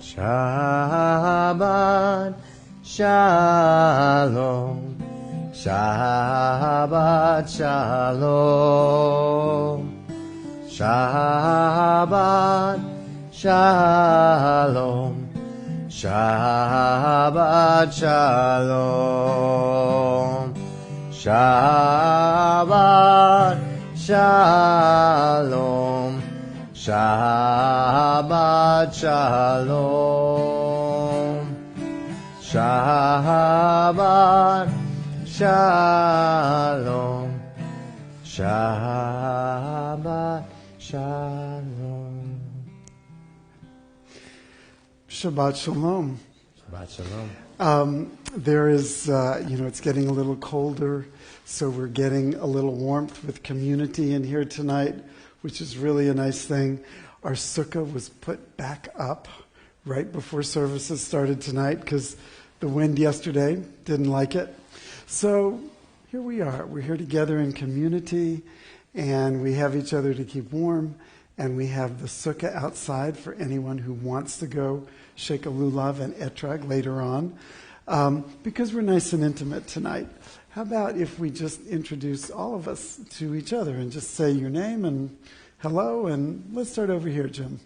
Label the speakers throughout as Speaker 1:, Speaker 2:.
Speaker 1: Shabbat Shalom. Shabbat Shalom. Shabbat Shalom. Shabbat Shalom. Shabbat Shalom. Shabbat Shalom. Shabbat Shalom. Shabbat Shalom.
Speaker 2: Shabbat Shalom.
Speaker 1: Shabbat Shalom.
Speaker 2: There is, it's getting a little colder, so we're getting a little warmth with community in here tonight, which is really a nice thing. Our sukkah was put back up right before services started tonight because the wind yesterday didn't like it. So here we are. We're here together in community, and we have each other to keep warm, and we have the sukkah outside for anyone who wants to go shake a lulav and etrog later on, because we're nice and intimate tonight. How about if we just introduce all of us to each other and just say your name and hello, and let's start over here, Jim.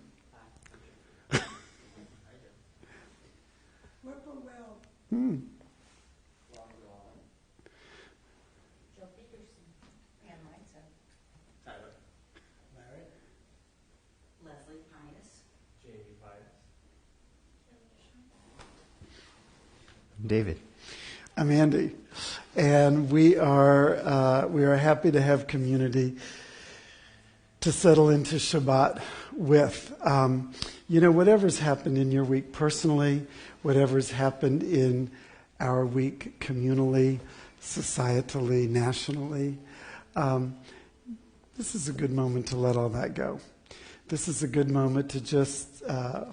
Speaker 1: David.
Speaker 2: I'm Andy, and we are happy to have community to settle into Shabbat with. Whatever's happened in your week personally, whatever's happened in our week communally, societally, nationally, this is a good moment to let all that go. This is a good moment to just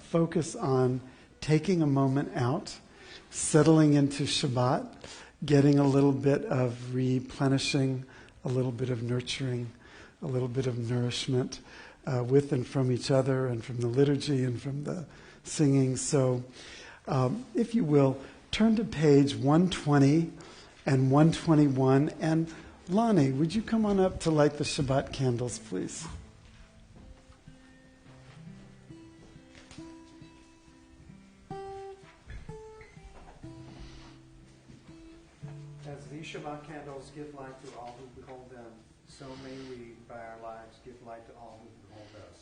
Speaker 2: focus on taking a moment out, settling into Shabbat, getting a little bit of replenishing, a little bit of nurturing, a little bit of nourishment with and from each other and from the liturgy and from the singing. So if you will, turn to page 120 and 121. And Lonnie, would you come on up to light the Shabbat candles, please?
Speaker 3: As these Shabbat candles give light to all who behold them, so may we, by our lives, give light to all who behold us.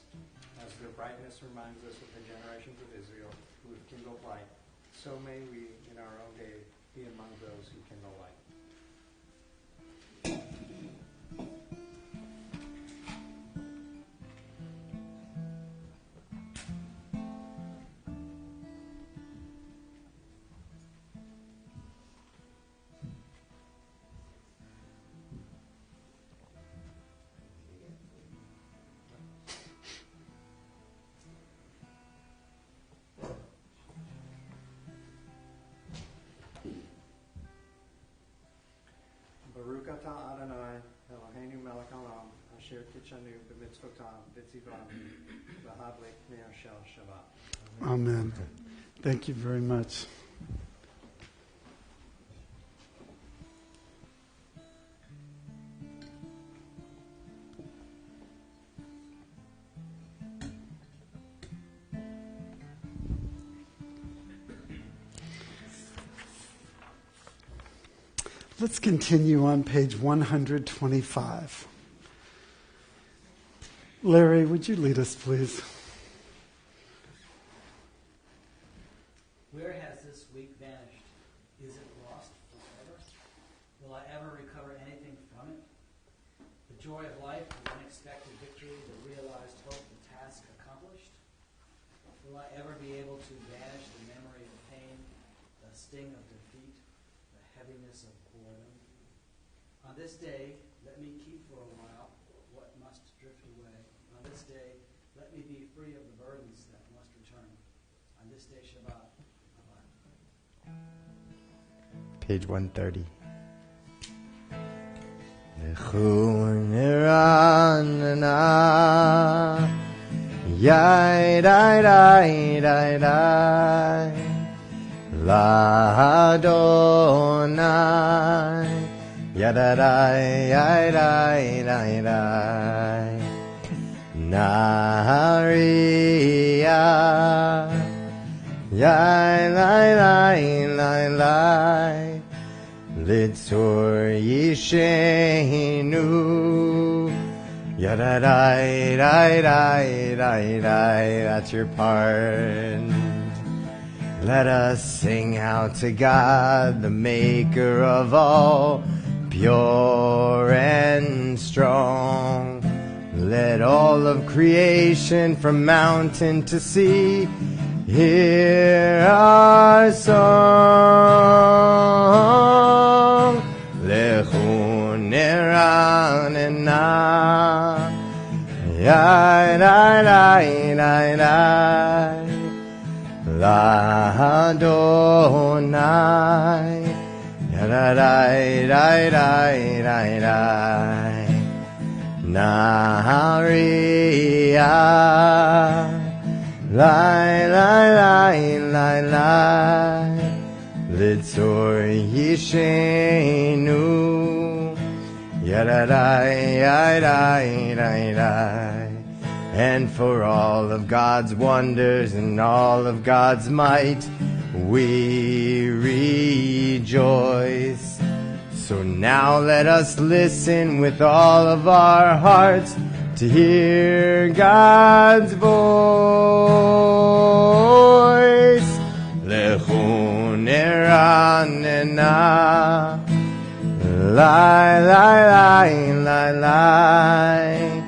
Speaker 3: As their brightness reminds us of the generations of Israel who have kindled light, so may we, in our own day, be among those who kindle light. Baruch atah Adonai, Eloheinu melech haolam, asher kitshanu b'mitzvotav v'tzivav v'havlik ner shel Shabbat.
Speaker 2: Amen. Thank you very much. Let's continue on page 125. Larry, would you lead us, please?
Speaker 4: Where has this week vanished? Is it lost forever? Will I ever recover anything from it? The joy of life, the unexpected victory, the realized hope, the task accomplished? Will I ever be able to banish the memory of pain, the sting of defeat, the heaviness of boredom? On this day, let me keep for a while what must drift away. On this day, let me be free of the burdens that must return. On this day, Shabbat.
Speaker 1: Page 130. Nechu neranana Yai dai dai dai dai La Adonai Yada dai dai dai dai dai Nahariya Yai lai lai lai lai Litzor Yishenu Yada dai dai dai dai dai. That's your part. Let us sing out to God, the maker of all, pure and strong. Let all of creation from mountain to sea hear our song. Lechu neranena, yai dai dai dai dai, la Adonai, yada dai dai dai dai dai, Nahariya. Lai, lai, lai, lai, lai, Litzor Yishenu, Yada, dai, dai, dai, dai, dai. And for all of God's wonders and all of God's might, we rejoice. So now let us listen with all of our hearts to hear God's voice. Lechu neranena, lai, lai, lai, lai, lai,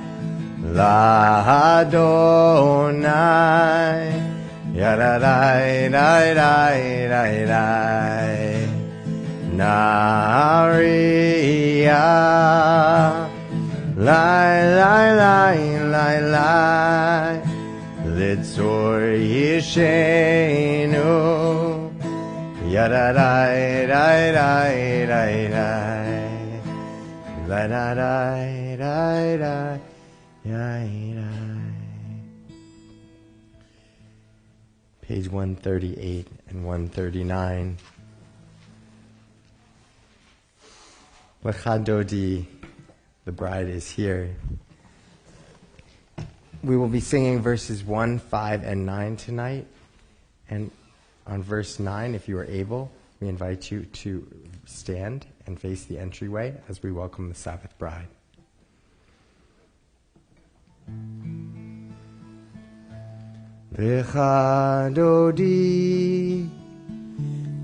Speaker 1: la Adonai, yada, dai, dai, dai, dai, dai, Nahariya. Lai, lai, lai, lai, lai, Litzor Yishenu, yada, dai, dai, dai, dai, dai, la, da, dai, dai, dai, dai, dai. Page 138 and 139. Lecha Dodi. The bride is here. We will be singing verses 1, 5, and 9 tonight. And on verse 9, if you are able, we invite you to stand and face the entryway as we welcome the Sabbath bride. Lecha Dodi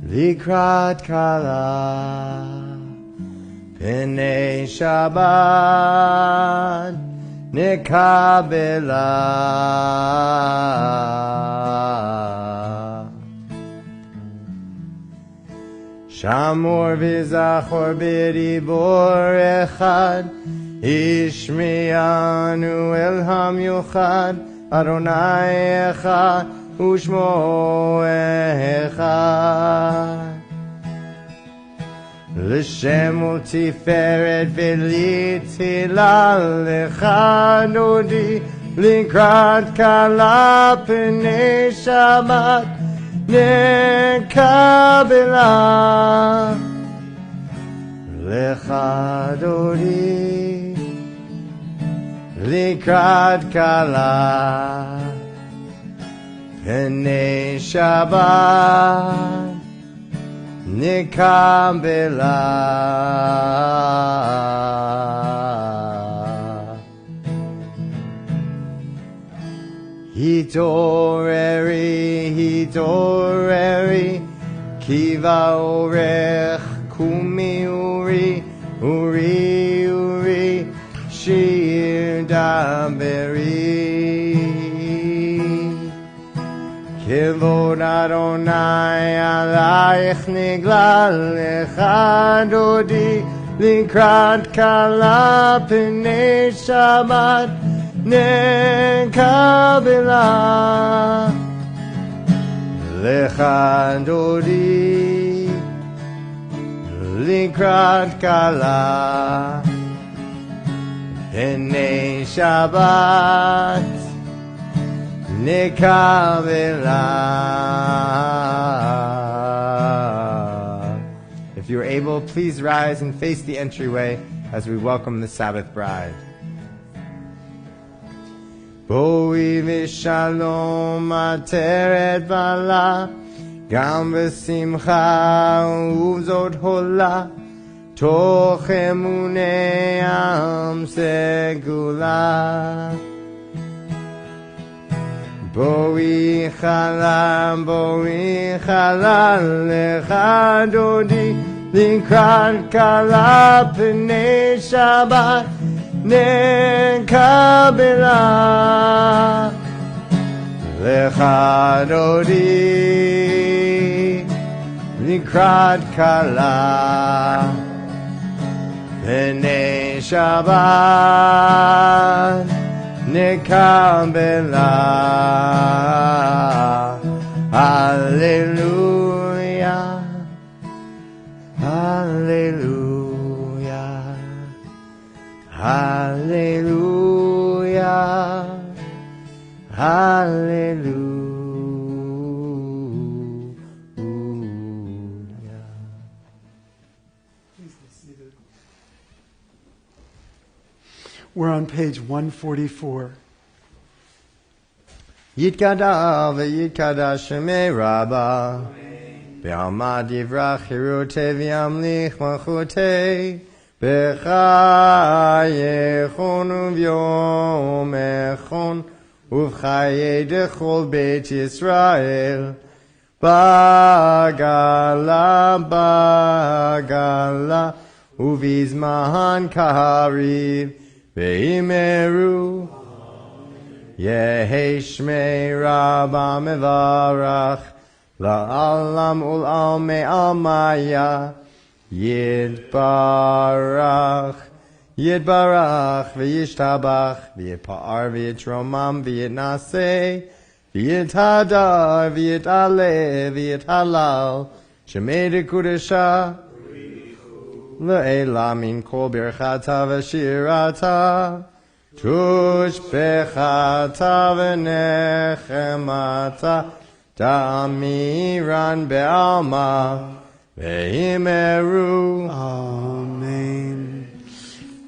Speaker 1: Likrat Kala P'nei Shabbat Nekabela Shamor v'zachor b'dibor echad Ishmiyanu el hamyuchad Adonai echad Ushmo echad L'shem u'tiferet v'litila lecha Dodi Likrat kala p'nei Shabbat Nekabela Lecha Dodi Likrat kala P'nei Shabbat Nekabela Hitoreri Kiva orech Kumi uri Shir daberi Kivod Adonai alaych niglal lecha Dodi Likrat kala p'nei Shabbat Nekabela Lecha Dodi Likrat kala P'nei Shabbat nekabela. If you are able, please rise and face the entryway as we welcome the Sabbath bride. Boi v'shalom ateret bala, gam v'simcha uvzot hola, toch emunei am segula. Boi chalal lecha dodi, likrat kala p'nei Shabbat, nekabela. Lecha dodi, likrat kala p'nei Shabbat, nekabela. Hallelujah, hallelujah, hallelujah, hallelujah.
Speaker 2: Please be seated. We're on page 144.
Speaker 1: Yitkada v'yitkada shemei Rabba, Be'alma divrach hirutei v'yamlich malchutei, B'chayechon u'vyom echon, Uv'chayei dechol Beit Yisrael, Bagala, Uv'izmahan kahariv, Ve'imeru, Yehi Shmei Rabba Mevarach La'alam Ul'almei Almaya Yidbarach V'yishtabach V'yitpa'ar V'yitromam V'yitnaseh V'yithadar V'yit'aleh V'yithalal Shemei Dekudesha Le'ela min kol birchata v'shirata Tush bechata v'nechemata Da'amiran be'alma ve'imeru.
Speaker 2: Amen.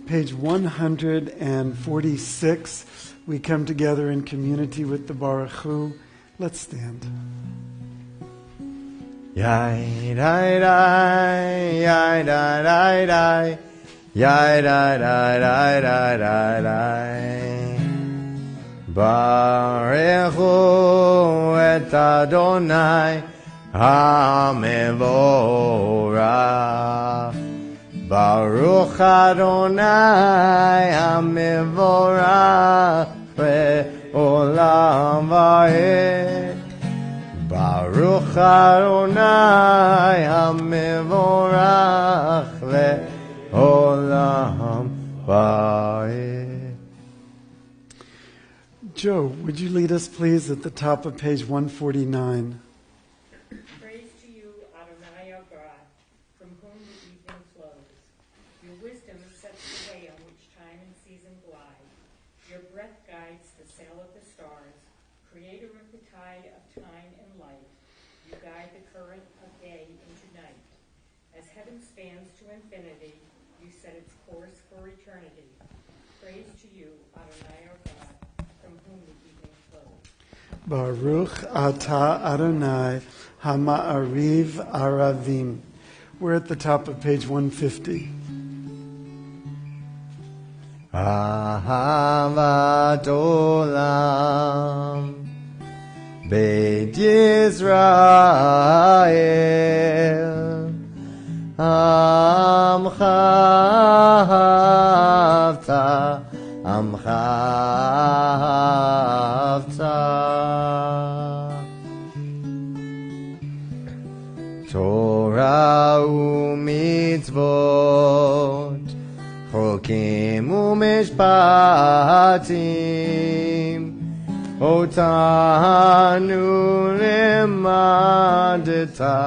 Speaker 2: Page 146. We come together in community with the Baruch Hu. Let's stand.
Speaker 1: Yai dai dai, yai dai dai dai. Yai dai dai dai dai dai dai. Barechu et Adonai HaMevorach. Baruch Adonai HaMevorach le'olam va'ed. Baruch Adonai HaMevorach le'olam va'ed.
Speaker 2: Joe, would you lead us, please, at the top of page 149?
Speaker 5: Praise to you, Adonai our God, from whom the evening flows. Your wisdom sets the way on which time and season glide. Your breath guides the sail of the stars, creator of the tide of time and light. You guide the current of day into night. As heaven spans to infinity, you set its course for eternity. Praise to you, Adonai our God, from whom the evening flows.
Speaker 2: Baruch Atah Adonai Hama'ariv Aravim. We're at the top of page 150.
Speaker 1: Ahavat olam Beit Yisrael Amcha Havta Torah u'mitzvot Chokim u'mishpatim Otanu limadeta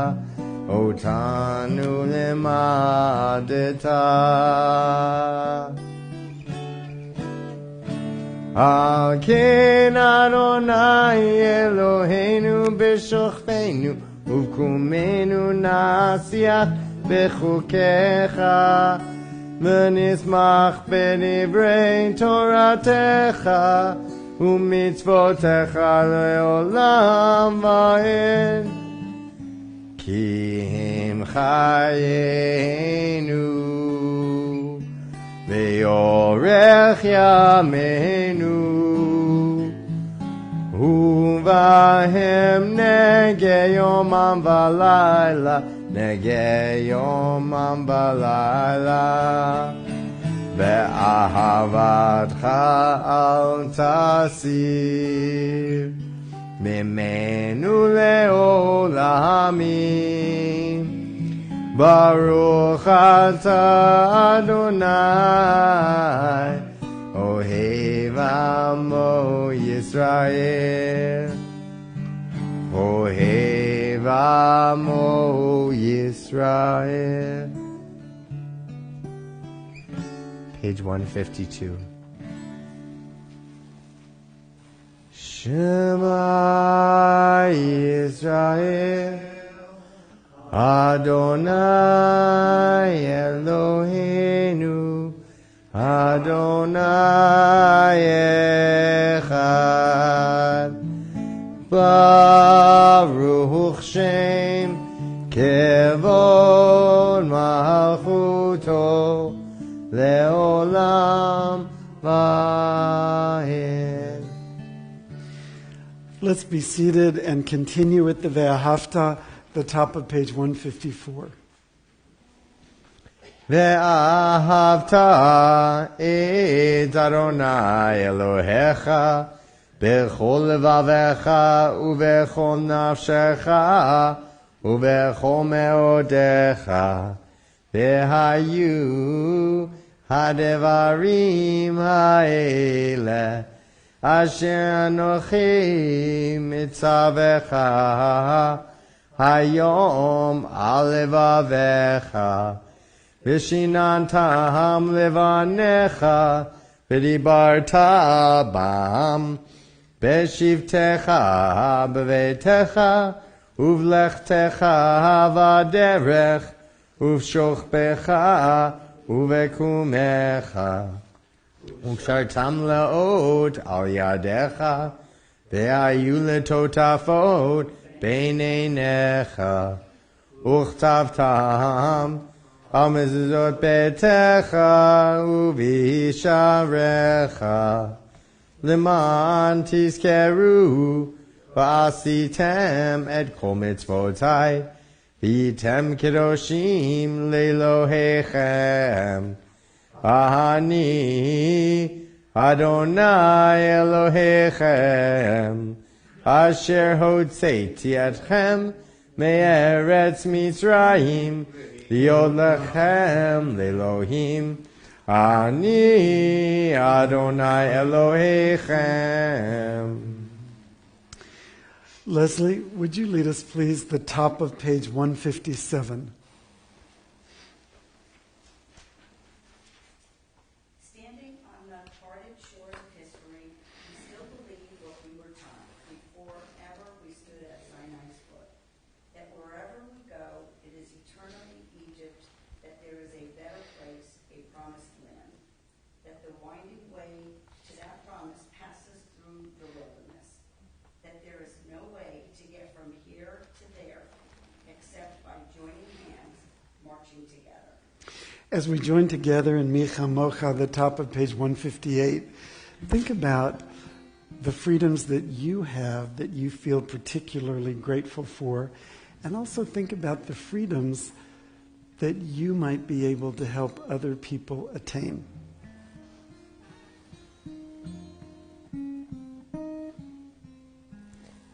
Speaker 1: Al ken Adonai Eloheinu b'shochtenu uvkumenu nasiach b'chukecha v'nismach b'divrei Toratecha u'mitzvotecha le'olam va'ed ki him chayenu ve'orech yameinu uvahem nege yomam v'layla nege yomam v'layla ve'ahavatcha al tasir mimenu le'olamim Baruch atah Adonai Ohev Amo Yisrael Ohev Amo Yisrael. Page 152. Shema Yisrael Adonai Eloheinu Adonai Echad Baruch Shem Kevod Malchuto Leolam Va'ed.
Speaker 2: Let's be seated and continue with the Ve'ahavta, the top of page 154.
Speaker 1: Ve'ahavta et Adonai Elohecha b'chol levavecha u'b'chol nafshecha u'b'chol me'odecha ve'hayu hadevarim ha'eleh asher anochi mitzavecha hayom al levavecha v'shinantam levanecha v'dibarta bam b'shivtecha b'veitecha uvlechtecha v'aderech uv'shochbecha uv'ekumecha u'kshartam le'ot al yadecha ve'ayu letotafot b'neinecha uchtavtam al mezuzot betecha u'visharecha leman tizkeru v'asitem et kol mitzvotai v'yitem kedoshim le'Elohechem Ani Adonai Elohechem Asher hotzeiti etchem me'eretz Mitzrayim liod lechem le'Elohim Ani Adonai Elohechem.
Speaker 2: Leslie, would you lead us, please, the top of page 157?
Speaker 6: Standing on the parted shores of history, we still believe what we were taught before ever we stood at Sinai's foot. That wherever we go, it is eternally Egypt, that there is a better place, a promised land. That the winding way to that promise passes through the wilderness. That there is no way to get from here to there except by joining hands, marching together.
Speaker 2: As we join together in Micha Mocha, the top of page 158, think about the freedoms that you have that you feel particularly grateful for, and also think about the freedoms that you might be able to help other people attain.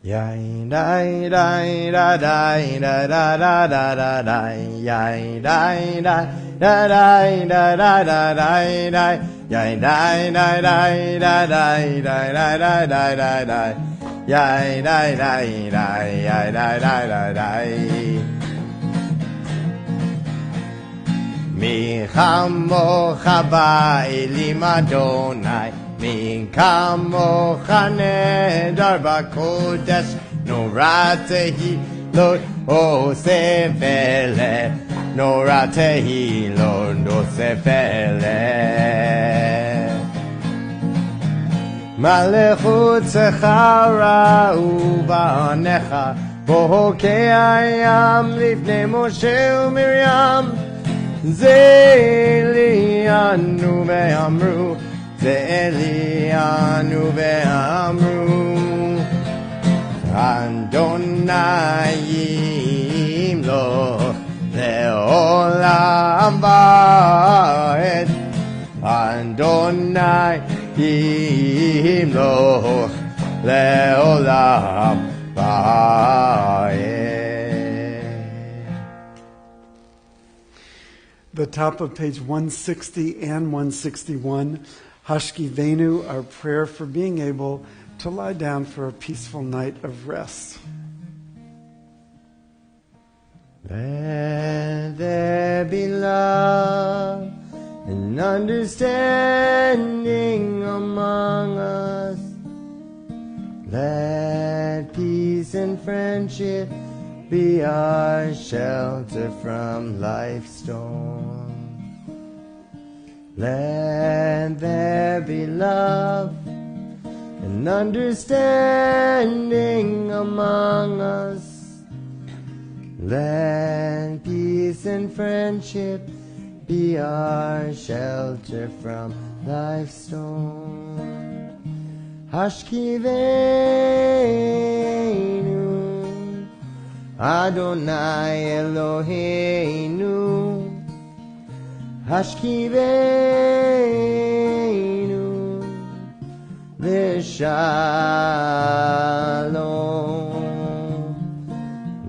Speaker 1: Yai dai dai da dai da da da da da dai yai dai dai da dai da da da dai dai yai dai dai dai da dai da da da da da dai yai dai dai dai yai dai dai da dai mi chamo chava elim Adonai mi kamocha nedar b'kodesh noratehi lo osefele noratehi lo osefele malechut zechara ubanecha bohokei hayam lifnei Moshe uMiriam Ze'elianu ve'amru Ze'elianu ve'amru Adonai yimloch le'olam va'ed Adonai yimloch le'olam va'ed.
Speaker 2: The top of page 160 and 161, Hashkivenu, our prayer for being able to lie down for a peaceful night of rest.
Speaker 1: Let there be love and understanding among us. Let peace and friendship be our shelter from life's storm. Let there be love and understanding among us. Let peace and friendship be our shelter from life's storm. Hashkivenu Adonai Eloheinu Hashkivenu V'shalom.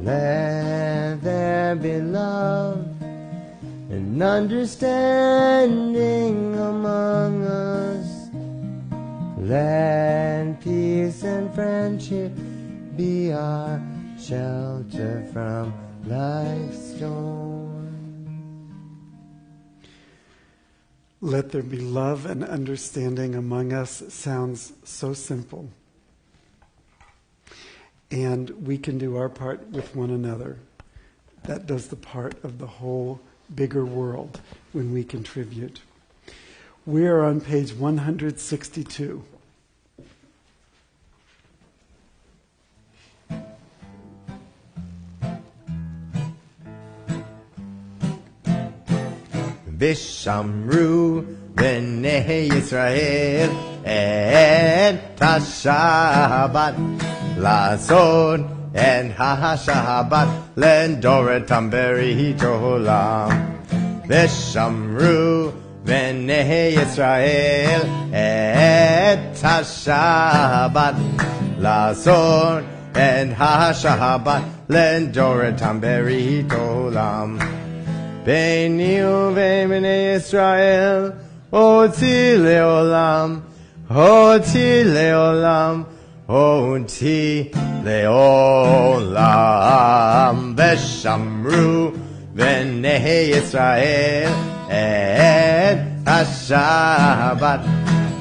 Speaker 1: Let there be love and understanding among us. Let peace and friendship be our shelter from life's storm.
Speaker 2: Let there be love and understanding among us sounds so simple. And we can do our part with one another. That does the part of the whole bigger world when we contribute. We are on page 162.
Speaker 1: Vishamru b'nei Yisrael et ha-Shabbat Lazod et ha-Shabbat lendoretam berith olam. Vishamru b'nei Yisrael et ha-Shabbat Lazod et ha-Shabbat lendoretam berith olam. Beini uve'bnei Yisrael, oti leolam, oti leolam, oti leolam. Veshamru b'nei Yisrael et ha-Shabbat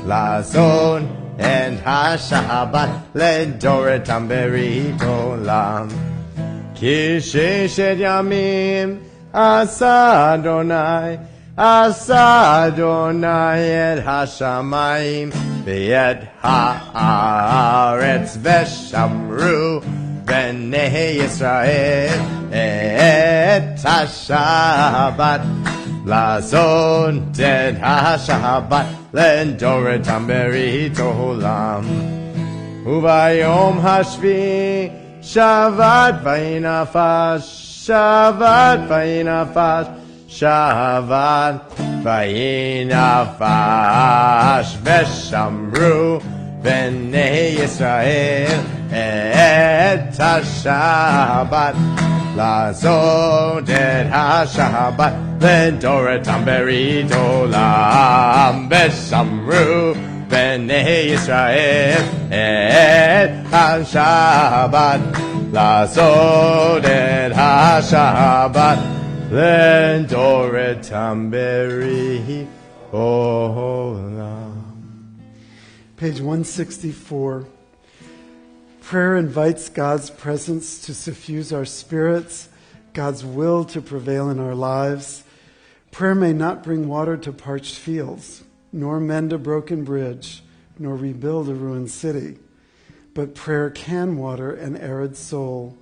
Speaker 1: lazon et ha-Shabbat ledoretam berith olam. Ki sheshet yamim Asa Adonai et hashamayim v'et haaretz v'shamru b'nei Yisrael et ha-Shabbat lazon et ha-Shabbat lendoretam berith olam. Uvayom hashvi Shabbat v'inafash Shabbat v'inafash, Shabbat v'inafash, v'shamru b'nei Yisrael et ha-Shabbat lazod et ha-Shabbat lendoretam berith olam. V'shamru b'nei Yisrael et ha-Shabbat lazod et ha-Shabbat lendoretam berith olam.
Speaker 2: Page 164. Prayer invites God's presence to suffuse our spirits, God's will to prevail in our lives. Prayer may not bring water to parched fields, nor mend a broken bridge, nor rebuild a ruined city. But prayer can water an arid soul,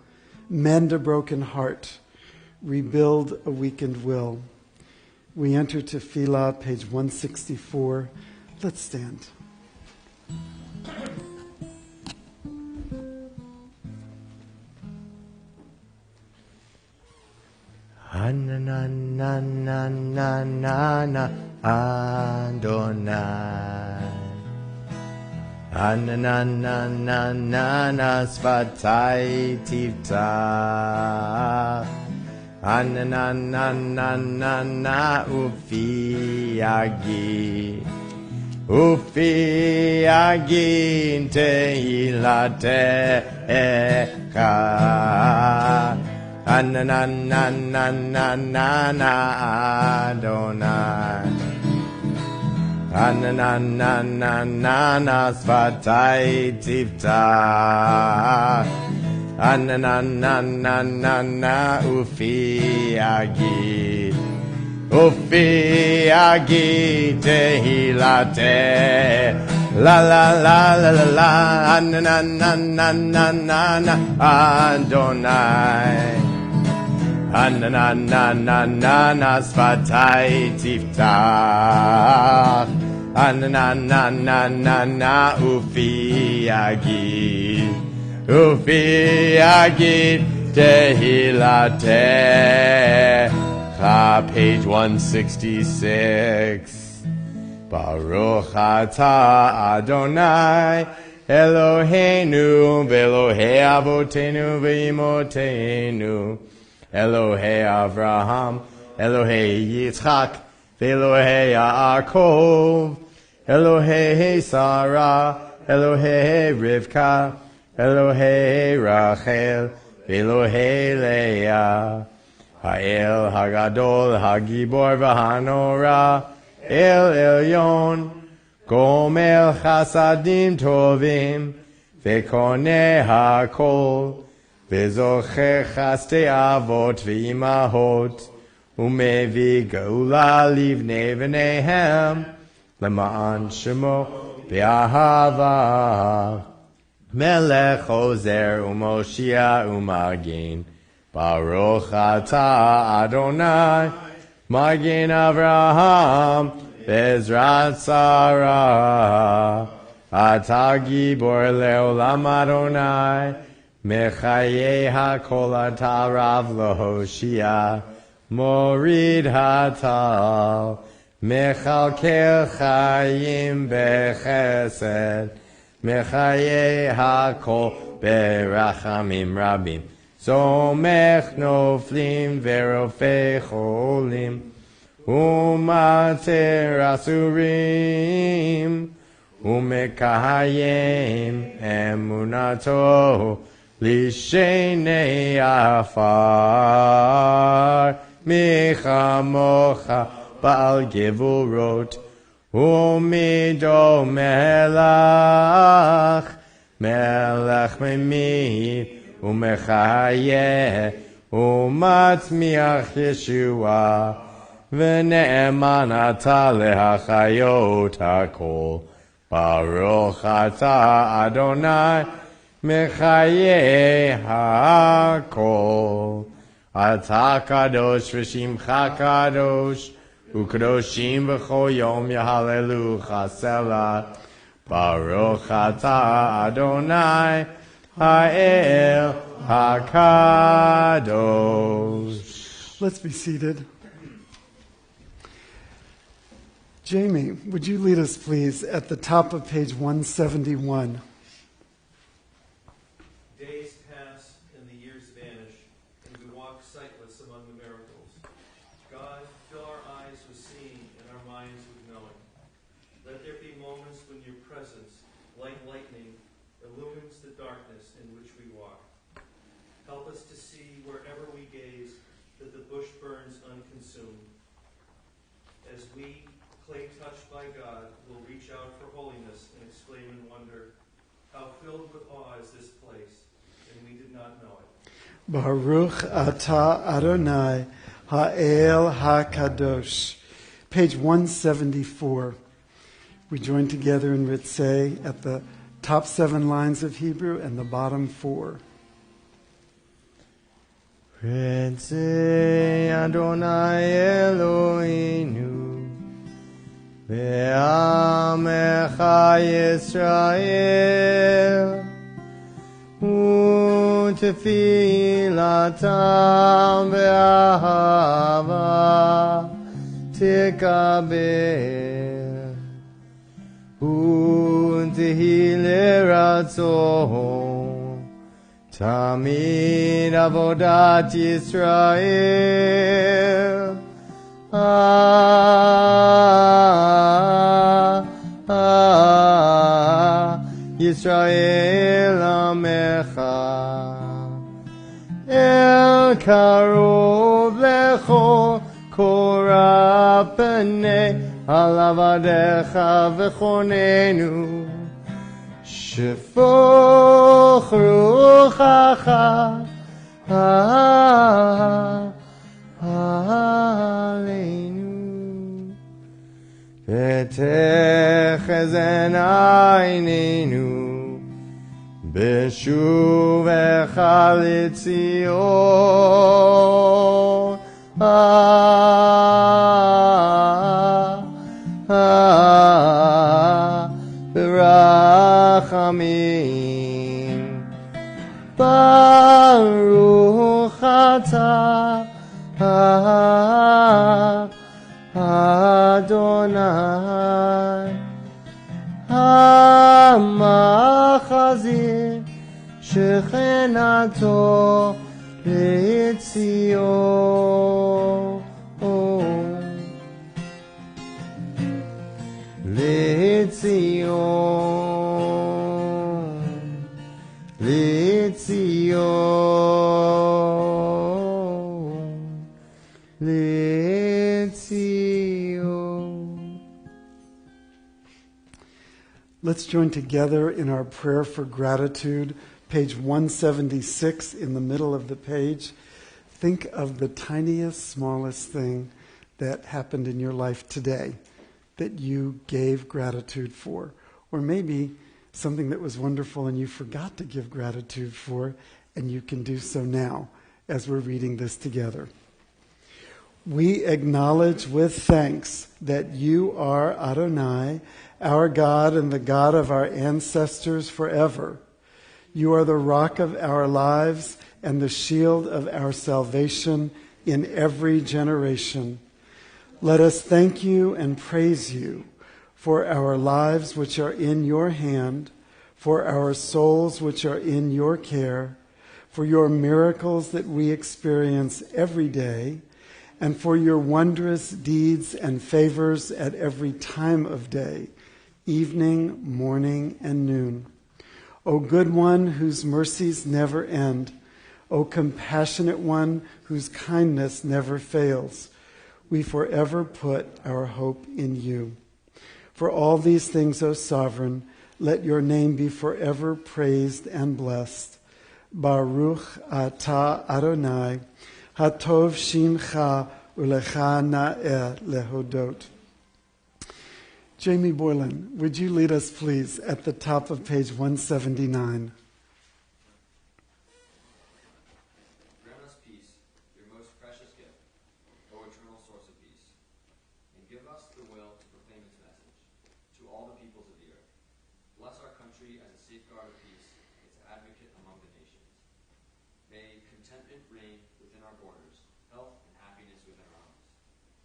Speaker 2: mend a broken heart, rebuild a weakened will. We enter Tefillah, page 164. Let's stand.
Speaker 1: Anananananana Adonai. Ananananana Svatai Tivta. Ananananana Ufi Agi. Ufi Agi Tehilatecha. Ananananana Adonai. Ananananana Svatai Tivta. Ananananana Ufi Agi. Ufi Agi Tehilate. La la la la la la. Ananananana Adonai. Ananananana Svatai Tiftach. Ananananana Ufi Agi. Ufi Agi Tehilate. Page 166. Baruch atah Adonai Eloheinu v'Elohei avotenu v'imotenu Elohei Avraham Elohei Yitzchak v'Elohei Yaakov Elohei Sarah Elohei Rivka Elohei Rachel v'Elohei Leah Ha'el Hagadol Hagibor v'Hanora El Elyon, Gomel Chasadim Tovim, Vekone HaKol, Vezocher Chaste Avot V'imahot, Umevi Geula Livnei V'nehem, Lema'an Shemo V'ahava, Melech Ozer Umoshia Umagin, Baruch Atah Adonai, Magin Avraham, Bezrat Sarah, Atagi Bor Leolam Adonai, Mechaye HaKol Atarav Lohoshia, Morid Hatal, Mechalkel Chayim Bechesed, Mechaye HaKol Berachamim Rabim, Somech noflim verofei cholim, umater asurim, umekahayim emunato, lishenei afar, michamocha bal gevurot, umido melach, melach memid, Umechayeh, umatzmiach Yeshua, v'ne'eman ata lehachayot hakol. Baruch atah Adonai, mechayeh hakol. Atah kadosh v'shimcha kadosh, u'kadoshim v'chol yom yahallelucha selah. Baruch atah Adonai, Ha'el HaKadosh.
Speaker 2: Let's be seated. Jamie, would you lead us, please, at the top of page 171?
Speaker 7: Days pass and the years vanish, and we walk sightless among the miracles. God, fill our eyes with seeing and our minds with knowing. Let there be moments when your presence, like lightning, illumines the darkness in which we walk. Help us to see wherever we gaze that the bush burns unconsumed. As we clay touched by God, will reach out for holiness and exclaim in wonder, how filled with awe is this place, and we did not know it.
Speaker 2: Baruch atah Adonai ha'el ha'kadosh. Page 174. We join together in Ritzeh at the top 7 lines of Hebrew and the bottom 4.
Speaker 1: Ritzeh Adonai Eloheinu Be'amecha Yisrael U'tefilatam be'ahava tikabel U'tehilei ratzon Tamid avodat Yisrael Yisrael Amecha El karov lecho korah panei alavadecha v'chonenu Shefoch ruchacha aleinu V'techezan einenu B'shuvecha l'tzion B'rachamim Baruch atah Adonai HaMachazir Shechenato L'Tzion L'Tzion.
Speaker 2: Let's join together in our prayer for gratitude, page 176 in the middle of the page. Think of the tiniest, smallest thing that happened in your life today that you gave gratitude for. Or maybe something that was wonderful and you forgot to give gratitude for, and you can do so now as we're reading this together. We acknowledge with thanks that you are Adonai, our God and the God of our ancestors forever. You are the rock of our lives and the shield of our salvation in every generation. Let us thank you and praise you for our lives which are in your hand, for our souls which are in your care, for your miracles that we experience every day, and for your wondrous deeds and favors at every time of day, evening, morning, and noon. O good one whose mercies never end, O compassionate one whose kindness never fails, we forever put our hope in you. For all these things, O sovereign, let your name be forever praised and blessed. Baruch atah Adonai, hatov shincha ulecha na'eh lehodot. Jamie Boylan, would you lead us, please, at the top of page 179?
Speaker 8: Grant us peace, your most precious gift, O eternal source of peace, and give us the will to proclaim its message to all the peoples of the earth. Bless our country as a safeguard of peace, its advocate among the nations. May contentment reign within our borders, health and happiness within our homes.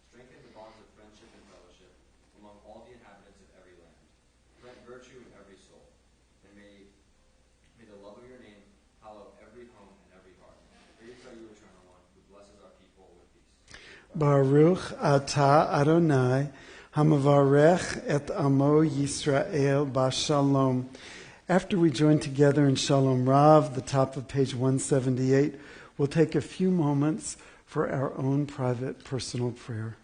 Speaker 8: Strengthen the bonds of friendship and fellowship among all the inhabitants of every land. Plant virtue in every soul. And may the love of your name hallow every home and every heart. Praise are you, eternal one, who blesses our people with peace.
Speaker 2: Baruch atah Adonai, hamavarech et amo Yisrael bashalom. After we join together in Shalom Rav, the top of page 178, we'll take a few moments for our own private personal prayer.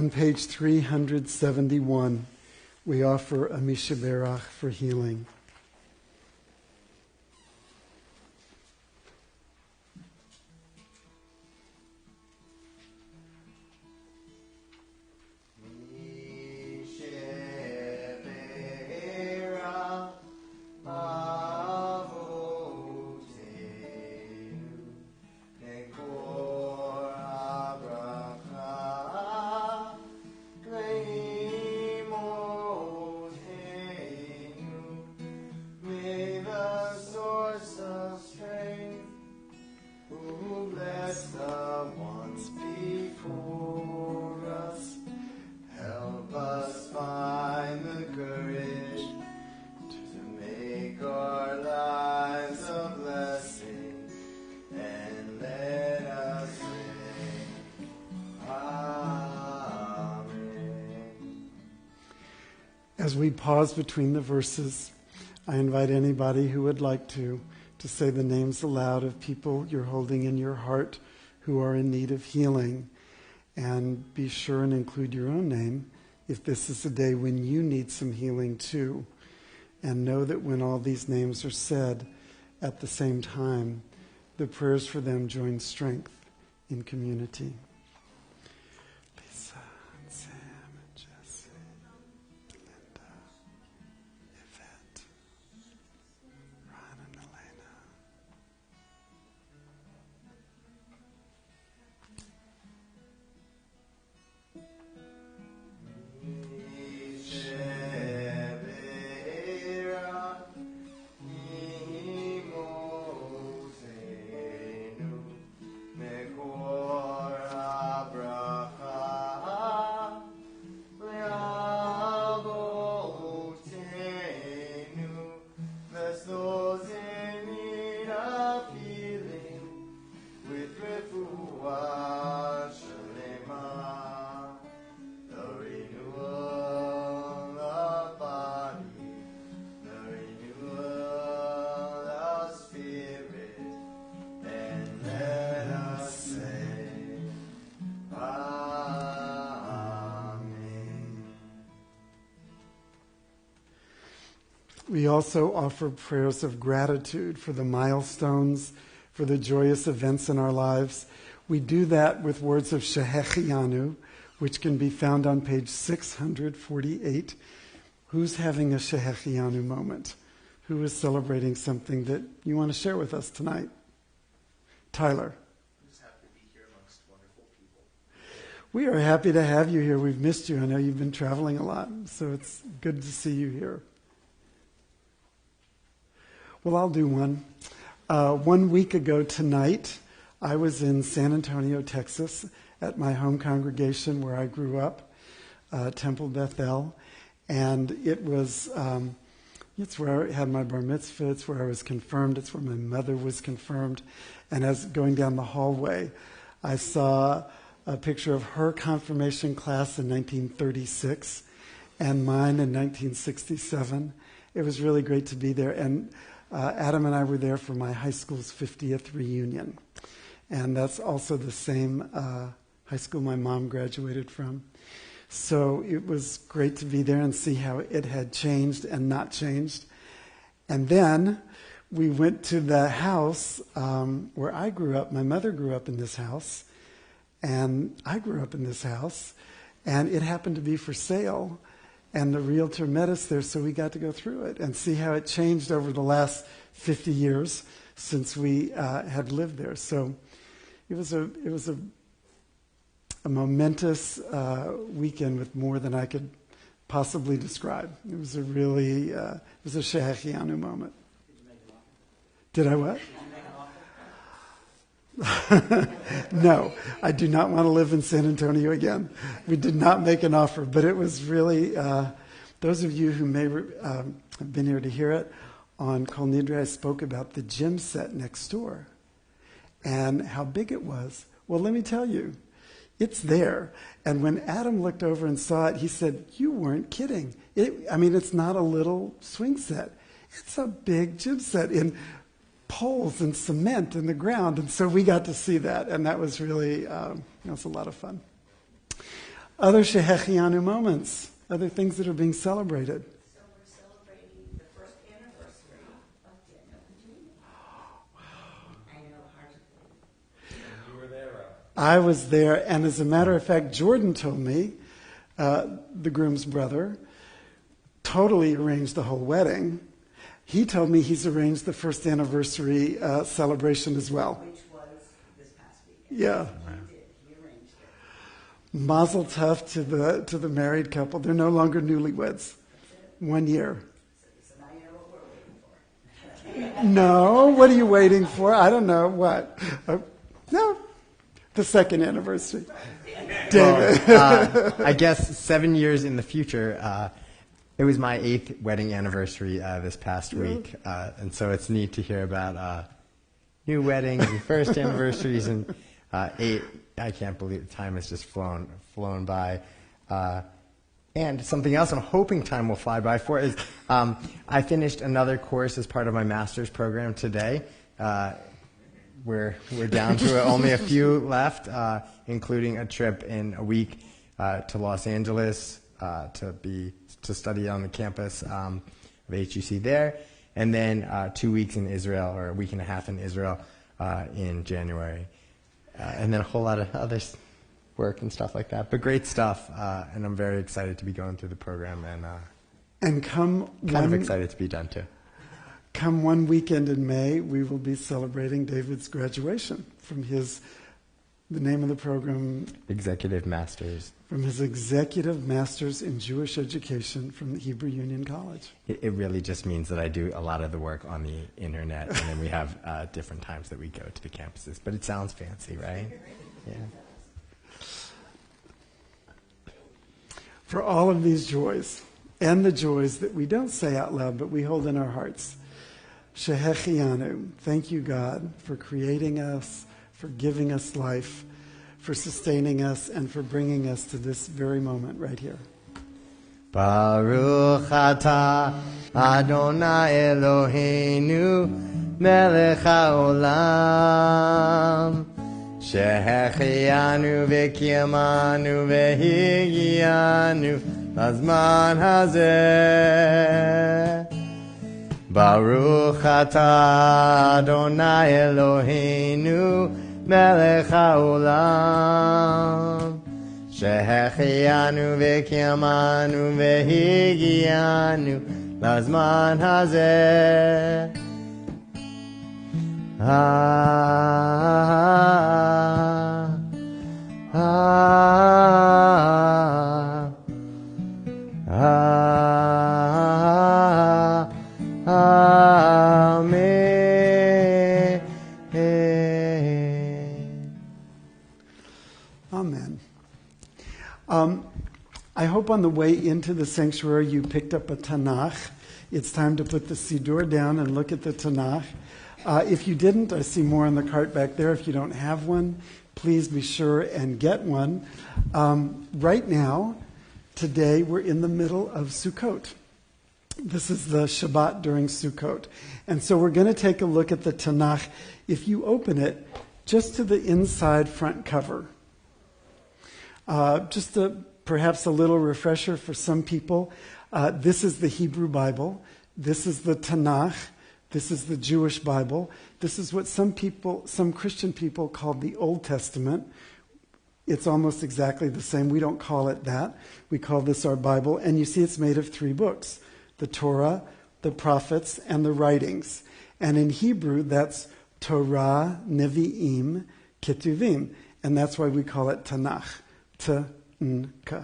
Speaker 2: On page 371, we offer a Mishaberach for healing. As we pause between the verses, I invite anybody who would like to say the names aloud of people you're holding in your heart who are in need of healing. And be sure and include your own name if this is a day when you need some healing too. And know that when all these names are said at the same time, the prayers for them join strength in community. Lisa and Sam and Jesse, Linda, Yvette, Ron and Elena. We also offer prayers of gratitude for the milestones, for the joyous events in our lives. We do that with words of Shehechianu, which can be found on page 648. Who's having a Shehechianu moment? Who is celebrating something that you want to share with us tonight? Tyler.
Speaker 9: I'm just happy to be here amongst wonderful people.
Speaker 2: We are happy to have you here. We've missed you. I know you've been traveling a lot, so it's good to see you here. Well, I'll do one. 1 week ago tonight, I was in San Antonio, Texas, at my home congregation where I grew up, Temple Bethel, and it was, it's where I had my bar mitzvah, it's where I was confirmed, it's where my mother was confirmed, and as going down the hallway, I saw a picture of her confirmation class in 1936 and mine in 1967. It was really great to be there, and Adam and I were there for my high school's 50th reunion. And that's also the same high school my mom graduated from. So it was great to be there and see how it had changed and not changed. And then we went to the house where I grew up. My mother grew up in this house, and I grew up in this house. And it happened to be for sale. And the realtor met us there, so we got to go through it and see how it changed over the last 50 years since we had lived there. So it was a momentous weekend with more than I could possibly describe. It was a really it was a Shehechianu moment. Did I what? No, I do not want to live in San Antonio again. We did not make an offer, but it was really, those of you who may have been here to hear it, on Kol Nidre I spoke about the gym set next door and how big it was. Well, let me tell you, it's there. And when Adam looked over and saw it, he said, "You weren't kidding. It's not a little swing set. It's a big gym set in poles and cement in the ground." And so we got to see that, and that was really, it was a lot of fun. Other Shehechianu moments, other things that are being celebrated.
Speaker 6: So we're celebrating the first anniversary of Daniel and Julie. I know, hard to believe.
Speaker 7: You were there, Ralph.
Speaker 2: I was there, and as a matter of fact, Jordan told me, the groom's brother, totally arranged the whole wedding. He told me he's arranged the first anniversary celebration as well.
Speaker 6: Which was this past weekend.
Speaker 2: Yeah.
Speaker 6: He did. He arranged it.
Speaker 2: Mazel tov to the married couple. They're no longer newlyweds. 1 year.
Speaker 6: So now you know what we're waiting for.
Speaker 2: No, what are you waiting for? I don't know. What? No, the second anniversary. David.
Speaker 1: I guess 7 years in the future, it was my 8th wedding anniversary this past week. And so it's neat to hear about new weddings and first anniversaries and 8. I can't believe the time has just flown by. And something else I'm hoping time will fly by for is I finished another course as part of my master's program today. We're down to only a few left, including a trip in a week to Los Angeles to study on the campus of HUC there, and then 2 weeks in Israel, or a week and a half in Israel in January, and then a whole lot of other work and stuff like that. But great stuff, and I'm very excited to be going through the program, and kind of excited to be done too.
Speaker 2: Come one weekend in May, we will be celebrating David's graduation from the name of the program,
Speaker 1: Executive Masters.
Speaker 2: From his Executive Masters in Jewish Education from the Hebrew Union College.
Speaker 1: It really just means that I do a lot of the work on the internet, and then we have different times that we go to the campuses. But it sounds fancy, right? Yeah.
Speaker 2: For all of these joys, and the joys that we don't say out loud, but we hold in our hearts, Shehechianu, thank you, God, for creating us, for giving us life, for sustaining us, and for bringing us to this very moment right here.
Speaker 1: Baruch atah Adonai Eloheinu melech haolam shehechianu v'kiyamanu v'higianu lazman hazeh. Baruch atah Adonai Eloheinu melech haolam shehechianu v'kiyamanu v'higianu lazman hazeh.
Speaker 2: Amen. I hope on the way into the sanctuary you picked up a Tanakh. It's time to put the Siddur down and look at the Tanakh. If you didn't, I see more on the cart back there. If you don't have one, please be sure and get one. Right now, today, we're in the middle of Sukkot. This is the Shabbat during Sukkot. And so we're going to take a look at the Tanakh. If you open it, just to the inside front cover. Perhaps a little refresher for some people. This is the Hebrew Bible. This is the Tanakh. This is the Jewish Bible. This is what some Christian people call the Old Testament. It's almost exactly the same. We don't call it that. We call this our Bible. And you see it's made of 3 books: the Torah, the prophets, and the writings. And in Hebrew, that's Torah, Nevi'im, Ketuvim. And that's why we call it Tanakh. T-N-K.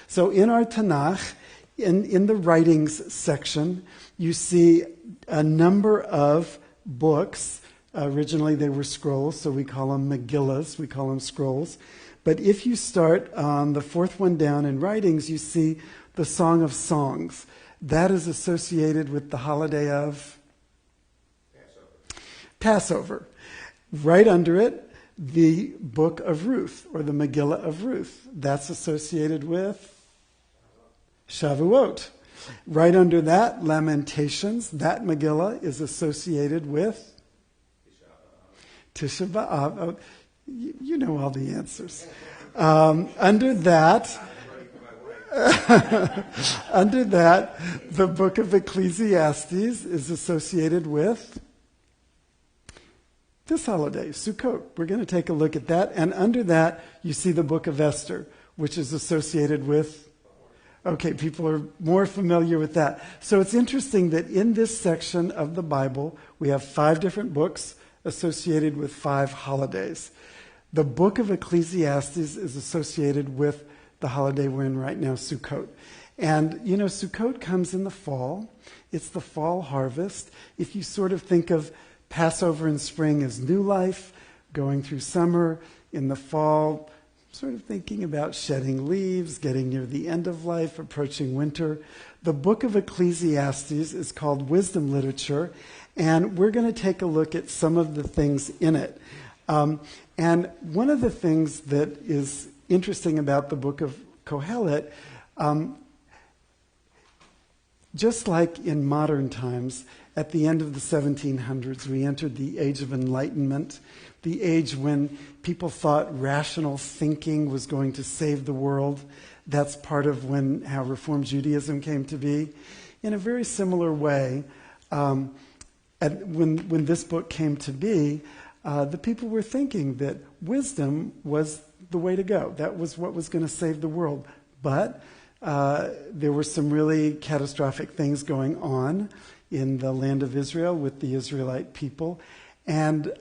Speaker 2: So in our Tanakh, in the writings section, you see a number of books. Originally they were scrolls, so we call them Megillas, we call them scrolls. But if you start on the 4th one down in writings, you see the Song of Songs. That is associated with the holiday of Passover. Right under it, the book of Ruth, or the Megillah of Ruth. That's associated with Shavuot. Right under that, Lamentations. That Megillah is associated with Tisha B'Av. Oh, you know all the answers. Under that, under that, the book of Ecclesiastes is associated with this holiday, Sukkot. We're going to take a look at that. And under that, you see the book of Esther, which is associated with... Okay, people are more familiar with that. So it's interesting that in this section of the Bible, we have 5 different books associated with 5 holidays. The book of Ecclesiastes is associated with the holiday we're in right now, Sukkot. And, you know, Sukkot comes in the fall. It's the fall harvest. If you sort of think of Passover in spring as new life, going through summer, in the fall, sort of thinking about shedding leaves, getting near the end of life, approaching winter. The book of Ecclesiastes is called wisdom literature, and we're going to take a look at some of the things in it. And one of the things that is interesting about the book of Kohelet, just like in modern times, at the end of the 1700s, we entered the Age of Enlightenment, the age when people thought rational thinking was going to save the world. That's part of how Reform Judaism came to be. In a very similar way, when this book came to be, the people were thinking that wisdom was the way to go. That was what was going to save the world. But there were some really catastrophic things going on in the land of Israel with the Israelite people. And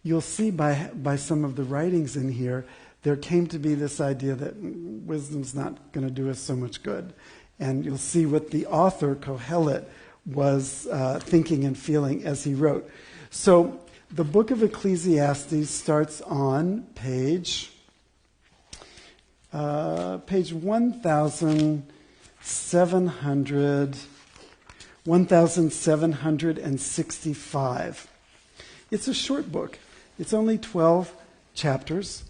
Speaker 2: you'll see by some of the writings in here, there came to be this idea that wisdom's not going to do us so much good. And you'll see what the author, Kohelet, was thinking and feeling as he wrote. So the book of Ecclesiastes starts on page 1765. It's a short book. It's only 12 chapters.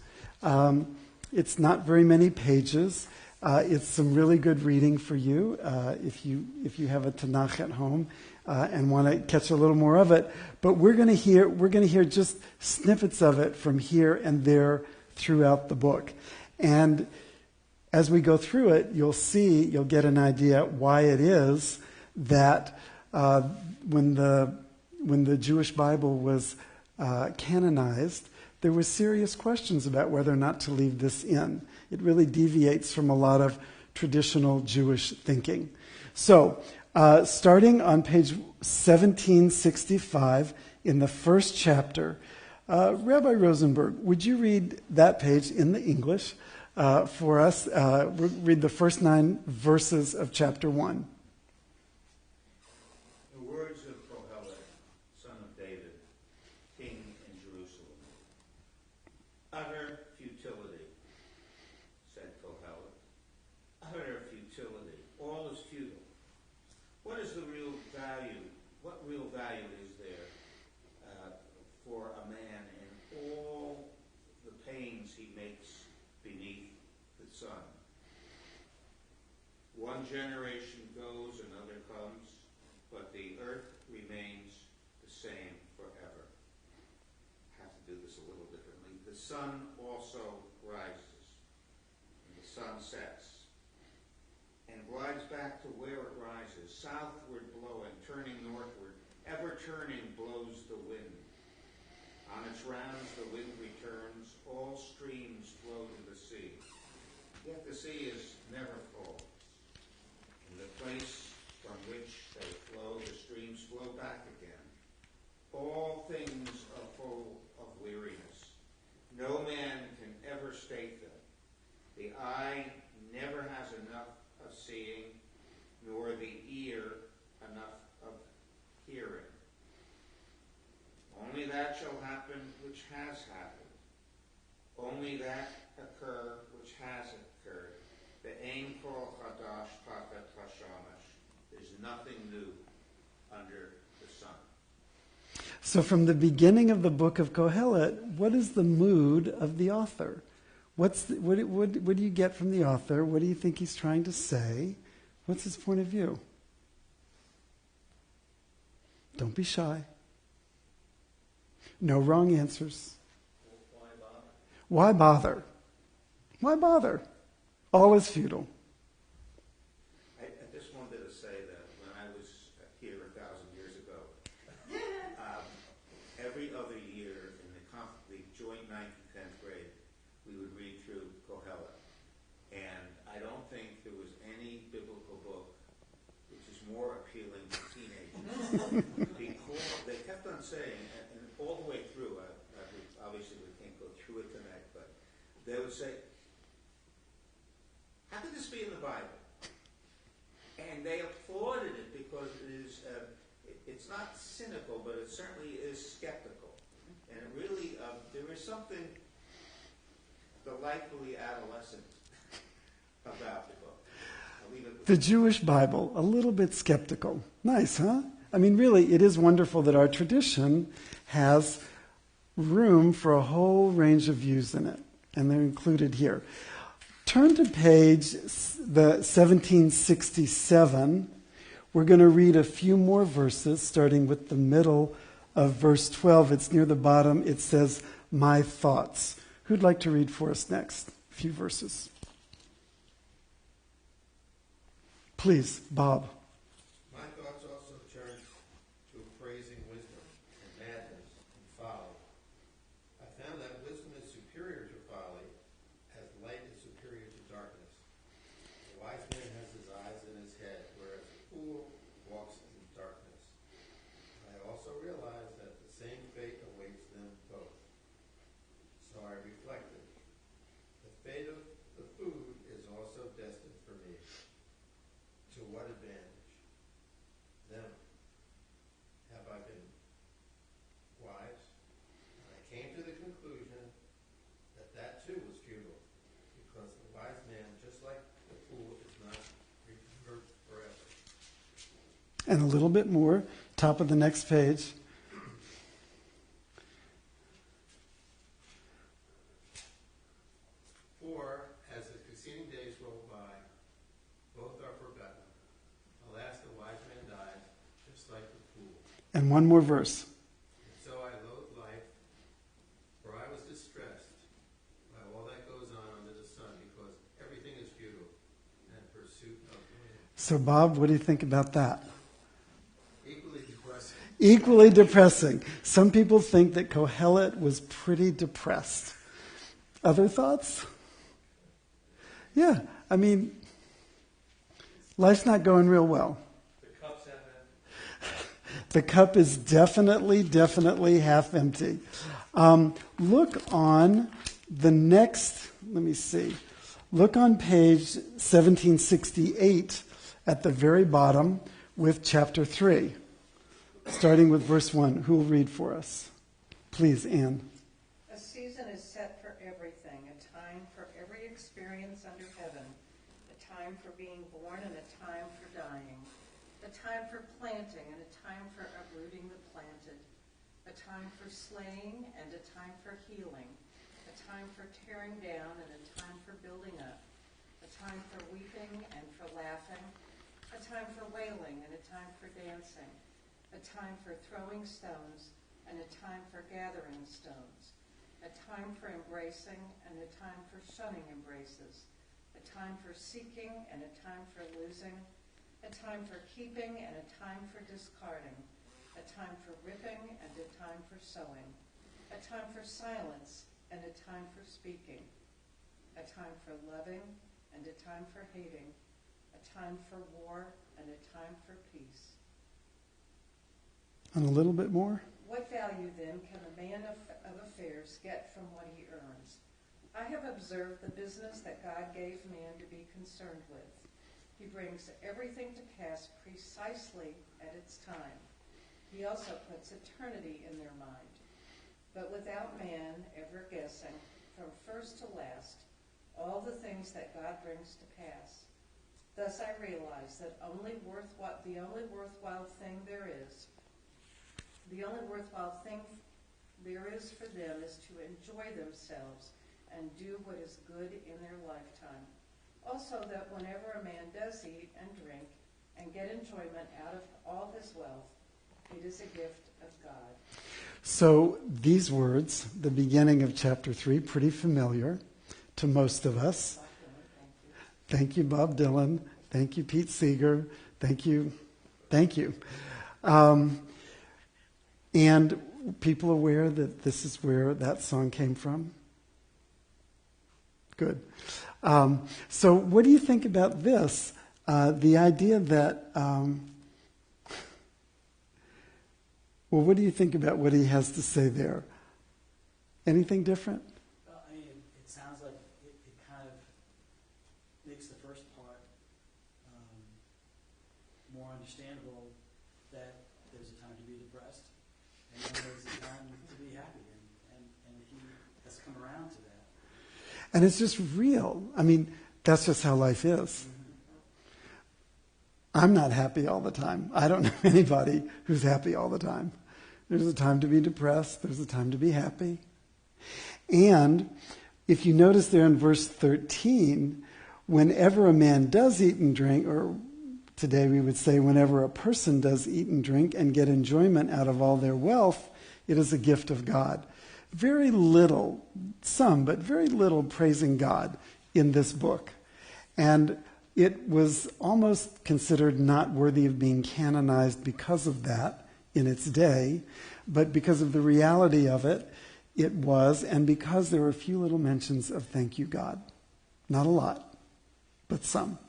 Speaker 2: It's not very many pages. It's some really good reading for you if you have a Tanakh at home and want to catch a little more of it. But we're going to hear just snippets of it from here and there throughout the book. And as we go through it, you'll get an idea why it is that when the Jewish Bible was canonized, there were serious questions about whether or not to leave this in. It really deviates from a lot of traditional Jewish thinking. So, starting on page 1765 in the first chapter, Rabbi Rosenberg, would you read that page in the English for us? We'll read the first 9 verses of chapter 1.
Speaker 10: The words of Kohelet, son of David, king in Jerusalem. Utter futility, said Kohelet. Utter futility. All is futile. What is the real value? What real value is there for a man in all the pains he makes beneath the sun? One generation goes, another comes, but the earth remains the same forever. I have to do this a little differently. The sun also rises, and the sun sets, and glides back to where it rises, southward blowing, turning northward, ever turning blows the wind. On its rounds the wind returns, all streams flow to the sea. Yet the sea is never full. In the place from which they flow, the streams flow back again. All things are full of weariness. No man can ever state them. The eye never has enough of seeing, nor the ear enough of hearing. Only that shall happen which has happened. Only that occur which has occurred. The Ein Kol Chadash Tachat Hashamash. There's nothing new under the sun.
Speaker 2: So from the beginning of the book of Kohelet, what is the mood of the author? What do you get from the author? What do you think he's trying to say? What's his point of view? Don't be shy. No wrong answers.
Speaker 10: Why bother?
Speaker 2: Why bother? Why bother? All is futile.
Speaker 10: I just wanted to say that when I was here 1,000 years ago, every other year in the joint 9th and 10th grade, we would read through Kohelet. And I don't think there was any biblical book which is more appealing to teenagers. Because they kept on saying, and all the way through, obviously we can't go through it tonight, but they would say, how could this be in the Bible? And they applauded it because it is, it's not cynical, but it certainly is skeptical. And it really, there is something delightfully adolescent about the book. I'll leave it with
Speaker 2: The Jewish Bible, a little bit skeptical. Nice, huh? I mean, really, it is wonderful that our tradition has room for a whole range of views in it, and they're included here. Turn to page 1767. We're going to read a few more verses, starting with the middle of verse 12. It's near the bottom. It says, my thoughts. Who'd like to read for us next? A few verses. Please, Bob.
Speaker 11: My thoughts also turn to praising wisdom and madness and folly. I found that wisdom is superior to folly, as light is superior to darkness. The wise man has his eyes in his head, whereas the fool walks in darkness. I also realize that the same fate awaits them both. So I reflected. The fate of the food is also destined for me. To what advantage? Them. Have I been wise? And I came to the conclusion that that too was futile, because the wise man, just like the fool, is not remembered forever.
Speaker 2: And a little bit more, top of the next page.
Speaker 11: For, as the succeeding days roll by, both are forgotten. Alas, the wise man dies, just like the fool.
Speaker 2: And one more verse.
Speaker 11: And so I loathe life, for I was distressed by all that goes on under the sun, because everything is futile and pursuit of gain.
Speaker 2: So, Bob, what do you think about that?
Speaker 11: Equally depressing.
Speaker 2: Equally depressing. Some people think that Kohelet was pretty depressed. Other thoughts? Yeah, I mean, life's not going real well.
Speaker 7: The cup's half empty.
Speaker 2: The cup is definitely half empty. Look on the next, let me see. Look on page 1768 at the very bottom with chapter 3, starting with verse 1. Who will read for us? Please, Anne.
Speaker 12: A season is set for everything, a time for every experience under heaven, a time for being born and a time for dying, a time for planting and a time for uprooting the planted, a time for slaying and a time for healing, a time for tearing down and a time for building up, a time for weeping and for laughing, a time for wailing and a time for dancing, a time for throwing stones and a time for gathering stones, a time for embracing and a time for shunning embraces, a time for seeking and a time for losing, a time for keeping and a time for discarding, a time for ripping and a time for sowing, a time for silence and a time for speaking, a time for loving and a time for hating, a time for war and a time for peace.
Speaker 2: And a little bit more?
Speaker 12: What value, then, can a man of affairs get from what he earns? I have observed the business that God gave man to be concerned with. He brings everything to pass precisely at its time. He also puts eternity in their mind. But without man ever guessing, from first to last, all the things that God brings to pass. Thus I realize that the only worthwhile thing there is for them is to enjoy themselves and do what is good in their lifetime. Also that whenever a man does eat and drink and get enjoyment out of all his wealth, it is a gift of God.
Speaker 2: So these words, the beginning of chapter 3, pretty familiar. to most of us. Thank you, Bob Dylan. Thank you, Pete Seeger. Thank you. Thank you. And people aware that this is where that song came from? Good. So what do you think about this? The idea that, well, what do you think about what he has to say there? Anything different?
Speaker 4: Well, I mean, it sounds like it kind of makes the first part more understandable, that there's a time to be depressed, and then there's a time to be happy, and he has come around to that.
Speaker 2: And it's just real. I mean, that's just how life is. I'm not happy all the time. I don't know anybody who's happy all the time. There's a time to be depressed. There's a time to be happy. And if you notice there in verse 13, whenever a man does eat and drink, or today we would say whenever a person does eat and drink and get enjoyment out of all their wealth, it is a gift of God. Very little, some, but very little praising God in this book. And it was almost considered not worthy of being canonized because of that in its day, but because of the reality of it, it was, and because there were a few little mentions of thank you, God. Not a lot, but some.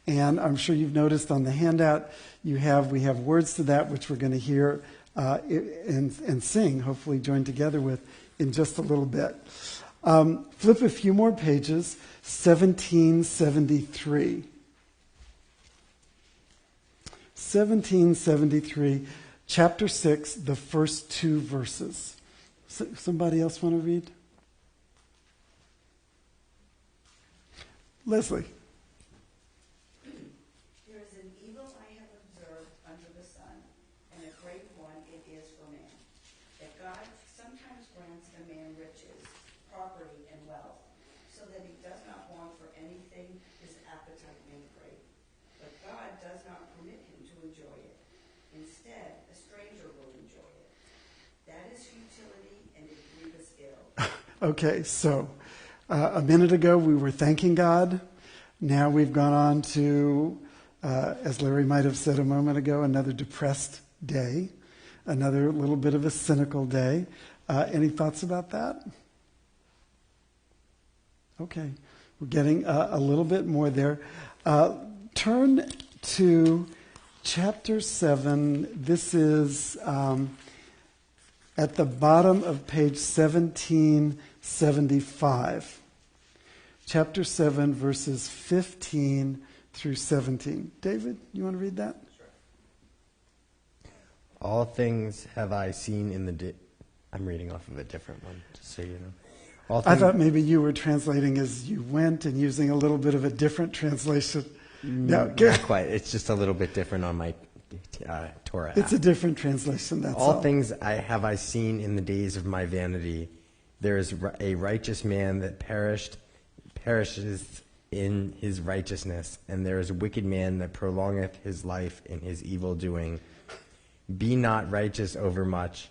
Speaker 2: And I'm sure you've noticed on the handout, we have words to that which we're going to hear and sing, hopefully join together with in just a little bit. Flip a few more pages, 1773. 1773, chapter 6, the first two verses. Somebody else want to read? Leslie.
Speaker 6: There is an evil I have observed under the sun, and a great one it is for man, that God sometimes grants a man riches, property, and wealth, so that he does not want for anything his appetite may crave. But God does not permit him to enjoy it. Instead, a stranger will enjoy it. That is futility, and it grievous ill.
Speaker 2: Okay, so a minute ago we were thanking God. Now we've gone on to, as Larry might have said a moment ago, another depressed day, another little bit of a cynical day. Any thoughts about that? Okay, we're getting a little bit more there. Turn to chapter 7. This is at the bottom of page 1775. Chapter 7, verses 15 through 17. David, you want to read that?
Speaker 1: Sure. All things have I seen in the... I'm reading off of a different one, just so you know.
Speaker 2: I thought maybe you were translating as you went and using a little bit of a different translation. No,
Speaker 1: not quite. It's just a little bit different on my Torah app.
Speaker 2: It's a different translation, that's all.
Speaker 1: All things have I seen in the days of my vanity. There is a righteous man that perishes in his righteousness, and there is a wicked man that prolongeth his life in his evil doing. Be not righteous overmuch,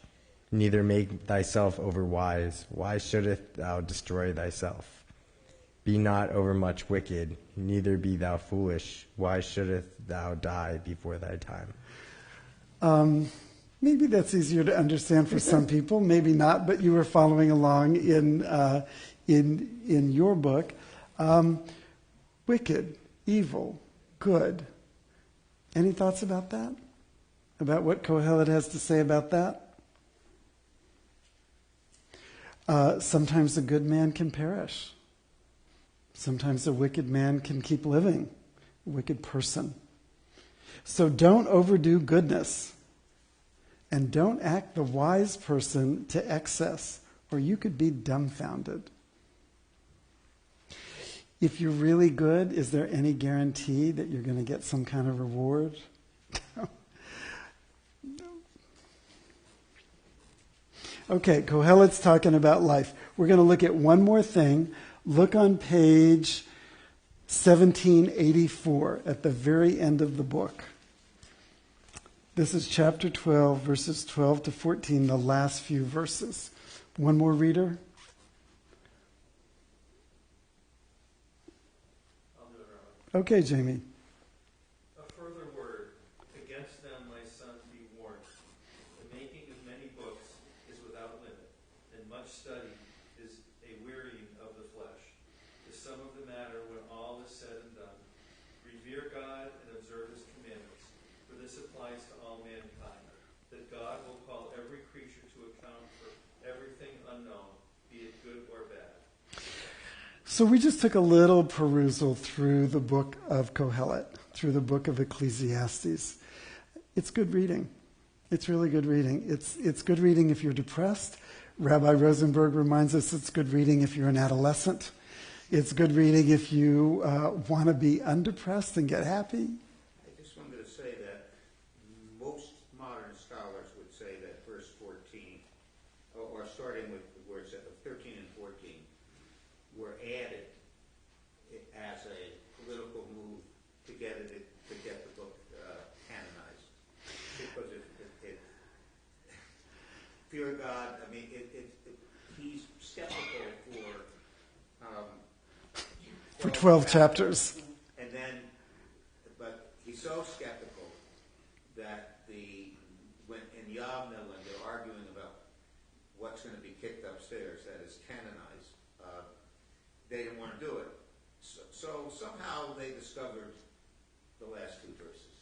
Speaker 1: neither make thyself overwise. Why shouldest thou destroy thyself? Be not overmuch wicked, neither be thou foolish. Why shouldest thou die before thy time?
Speaker 2: Maybe that's easier to understand for some people, maybe not, but you were following along in your book. Wicked, evil, good. Any thoughts about that? About what Kohelet has to say about that? Sometimes a good man can perish. Sometimes a wicked man can keep living, a wicked person. So don't overdo goodness. And don't act the wise person to excess, or you could be dumbfounded. If you're really good, is there any guarantee that you're going to get some kind of reward? No. Okay, Kohelet's talking about life. We're going to look at one more thing. Look on page 1784 at the very end of the book. This is chapter 12, verses 12 to 14, the last few verses. One more reader. Okay, Jamie.
Speaker 7: A further word, against them, my son, be warned. The making of many books is without limit, and much study is a wearying of the flesh. The sum of the matter, when all is said and done, revere God and observe his commandments, for this applies to all mankind, that God will call every creature to account for everything unknown, be it good or bad.
Speaker 2: So we just took a little perusal through the book of Kohelet, through the book of Ecclesiastes. It's good reading. It's really good reading. It's good reading if you're depressed. Rabbi Rosenberg reminds us it's good reading if you're an adolescent. It's good reading if you want to be undepressed and get happy.
Speaker 10: I just wanted to say that most modern scholars would say that verse 14, or starting with the words of 13 and 14, were added as a political move to get the book canonized. Because it fear God. I mean, he's skeptical
Speaker 2: for 12 chapters.
Speaker 10: And then, but he's so skeptical that when in Yavneh, when they're arguing about what's going to be kicked upstairs, that is canonized, they didn't want to do it. So somehow they discovered the last two verses.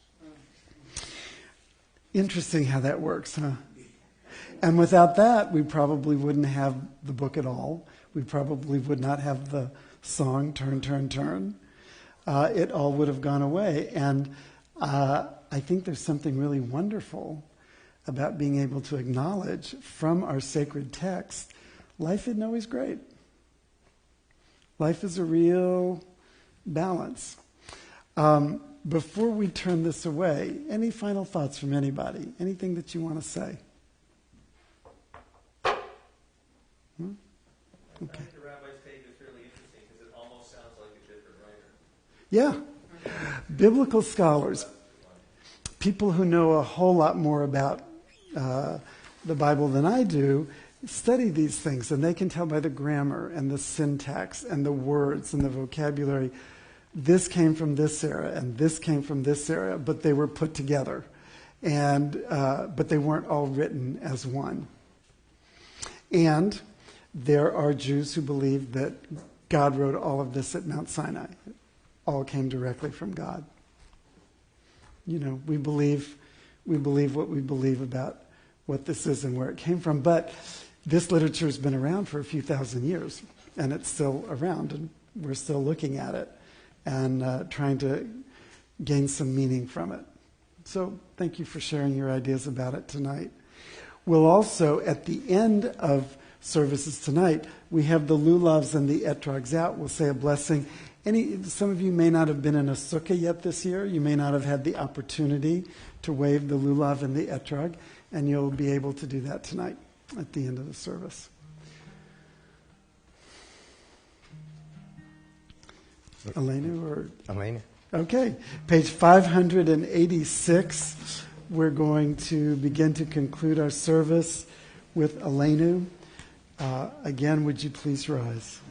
Speaker 2: Interesting how that works, huh? And without that, we probably wouldn't have the book at all. We probably would not have the song, Turn, Turn, Turn. It all would have gone away. And I think there's something really wonderful about being able to acknowledge from our sacred text, life isn't always great. Life is a real balance. Before we turn this away, any final thoughts from anybody? Anything that you want to say?
Speaker 7: I think the rabbi's page is really interesting because it almost sounds like a different writer.
Speaker 2: Yeah. Biblical scholars, people who know a whole lot more about the Bible than I do, study these things, and they can tell by the grammar and the syntax and the words and the vocabulary, this came from this era and this came from this era, but they were put together, and but they weren't all written as one. And there are Jews who believe that God wrote all of this at Mount Sinai. It all came directly from God. You know, we believe what we believe about what this is and where it came from, but this literature has been around for a few thousand years, and it's still around, and we're still looking at it and trying to gain some meaning from it. So thank you for sharing your ideas about it tonight. We'll also, at the end of services tonight, we have the lulavs and the etrogs out. We'll say a blessing. Some of you may not have been in a sukkah yet this year. You may not have had the opportunity to wave the lulav and the etrog, and you'll be able to do that tonight at the end of the service. Elena or
Speaker 1: Elena.
Speaker 2: Okay, page 586. We're going to begin to conclude our service with Elena. Again, would you please rise?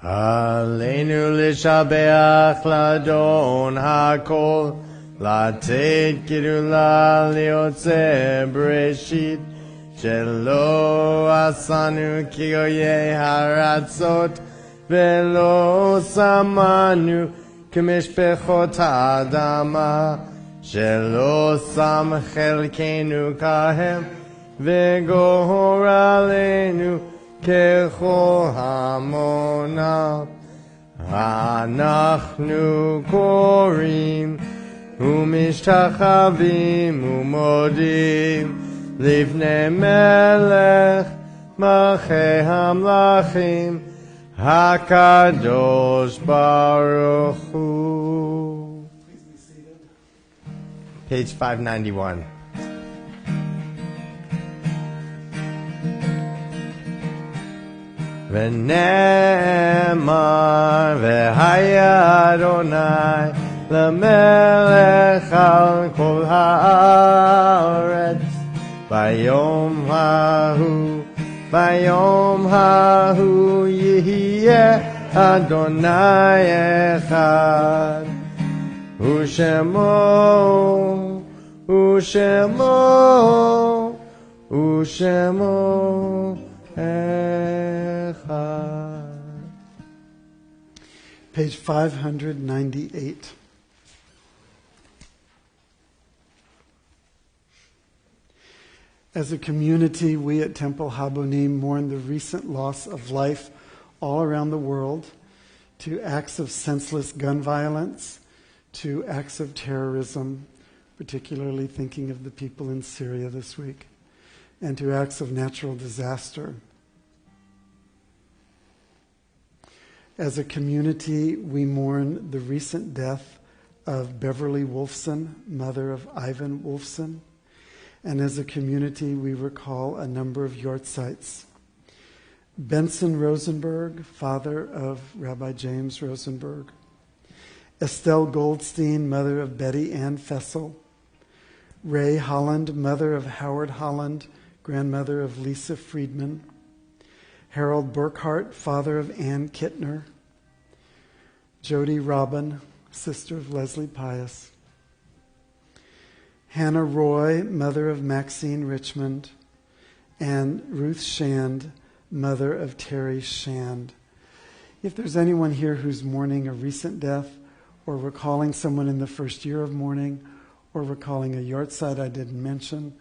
Speaker 1: Aleinu l'shabeach l'adon hakol, לתת גדולה ליוצא בראשית, שלא עשנו כגויי הארצות, ולא שמנו כמשפחות האדמה, שלא שם חלקנו כהם, וגורר עלינו ככל המונה. אנחנו קוראים ומשתחווים ומודים לפני מלך מלכי המלכים הקדוש ברוך הוא. Page 591. ונאמר והיה אדוני למלך על כל הארץ. ביום ההוא יהיה אדוני אחד, ושמו אחד.
Speaker 2: Page 598. As a community, we at Temple Habonim mourn the recent loss of life all around the world, to acts of senseless gun violence, to acts of terrorism, particularly thinking of the people in Syria this week, and to acts of natural disaster. As a community, we mourn the recent death of Beverly Wolfson, mother of Ivan Wolfson. And as a community, we recall a number of yortzites. Benson Rosenberg, father of Rabbi James Rosenberg. Estelle Goldstein, mother of Betty Ann Fessel. Ray Holland, mother of Howard Holland, grandmother of Lisa Friedman. Harold Burkhart, father of Ann Kittner. Jody Robin, sister of Leslie Pius. Hannah Roy, mother of Maxine Richmond, and Ruth Shand, mother of Terry Shand. If there's anyone here who's mourning a recent death, or recalling someone in the first year of mourning, or recalling a yortzeit I didn't mention,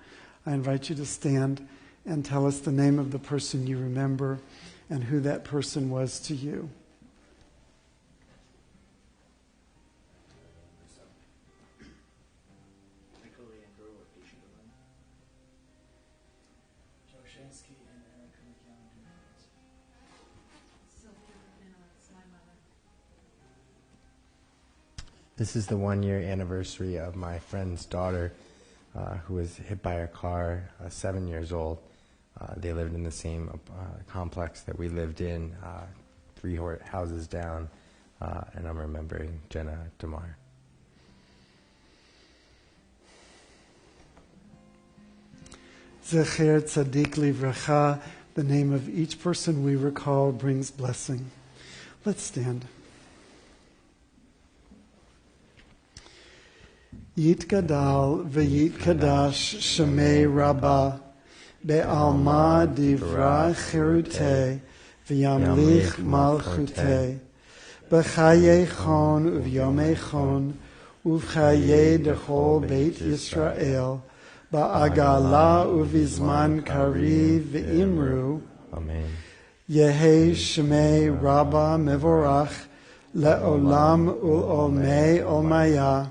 Speaker 2: I invite you to stand and tell us the name of the person you remember and who that person was to you.
Speaker 1: This is the 1-year anniversary of my friend's daughter who was hit by a car, 7 years old. They lived in the same complex that we lived in, 3 houses down, and I'm remembering Jenna DeMar.
Speaker 2: Zecher Tzadik Livracha, the name of each person we recall brings blessing. Let's stand. Yitgadal v'yitkadash shemei Rabbah be'alma divra chirutei v'yamlich malchutei b'chayei chon uv'yomei chon uv'chayei dechol beit Yisrael ba'agala uv'izman kari v'imru
Speaker 1: Amen.
Speaker 2: Yehei shemei Rabbah mevorach le'olam ul'olmei olmaya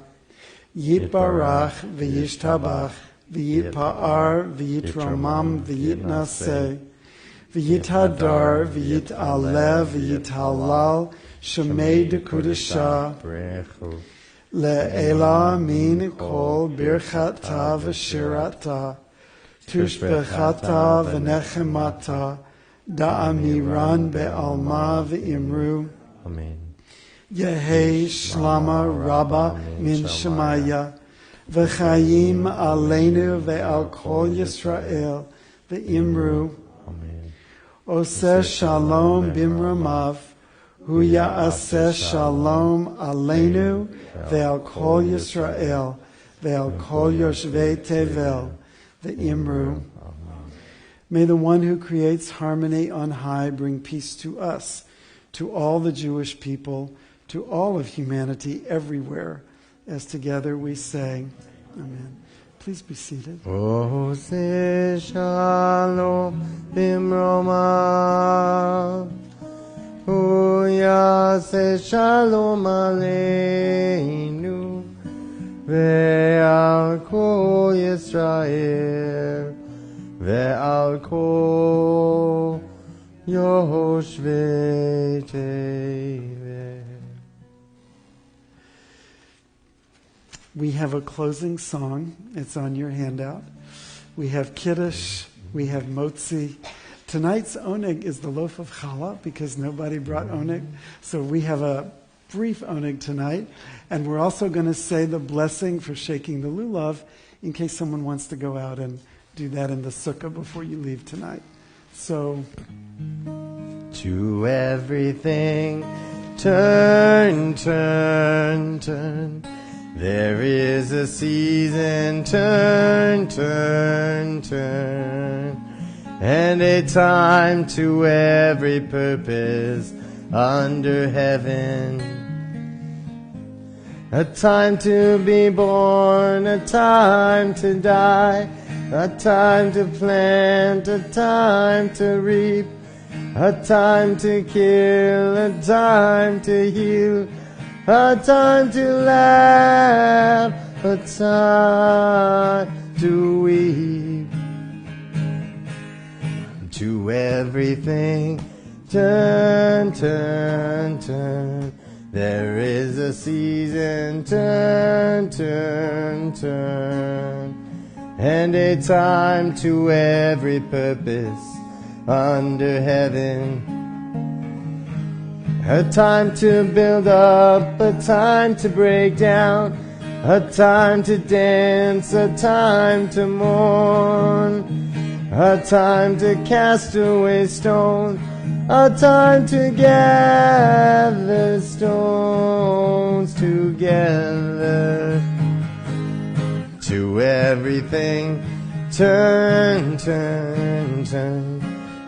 Speaker 2: Yitbarach v'yishtabach v'yitpa'ar v'yitramam v'yitnaseh v'yithadar v'yit'aleh v'yithalal shemei dekudesha le'ela min kol birchata v'shirata tushbechata v'nechemata da'amiran be'alma v'imru
Speaker 1: Amen.
Speaker 2: Yehei Shlama Rabba min Shemaya V'chayim aleinu ve'al kol Yisrael V'imru
Speaker 1: Amen.
Speaker 2: Oseh shalom bimramav Hu ya'aseh shalom aleinu Ve'al kol Yisrael Ve'al kol Yoshvei Tevel V'imru. May the one who creates harmony on high bring peace to us, to all the Jewish people, to all of humanity everywhere, as together we say, Amen. Please be seated.
Speaker 1: Oseh shalom bimromav Hu yaseh shalom aleinu Ve'al kol Yisrael Ve'al kol Yoshvei Tevel.
Speaker 2: We have a closing song. It's on your handout. We have Kiddush. We have Motzi. Tonight's oneg is the loaf of challah because nobody brought oneg. So we have a brief oneg tonight. And we're also going to say the blessing for shaking the lulav in case someone wants to go out and do that in the sukkah before you leave tonight. So,
Speaker 1: to everything, turn, turn, turn. There is a season, turn, turn, turn. And a time to every purpose under heaven. A time to be born, a time to die, a time to plant, a time to reap, a time to kill, a time to heal, a time to laugh, a time to weep. To everything, turn, turn, turn. There is a season, turn, turn, turn. And a time to every purpose under heaven. A time to build up, a time to break down, a time to dance, a time to mourn, a time to cast away stone, a time to gather stones together. To everything, turn, turn, turn.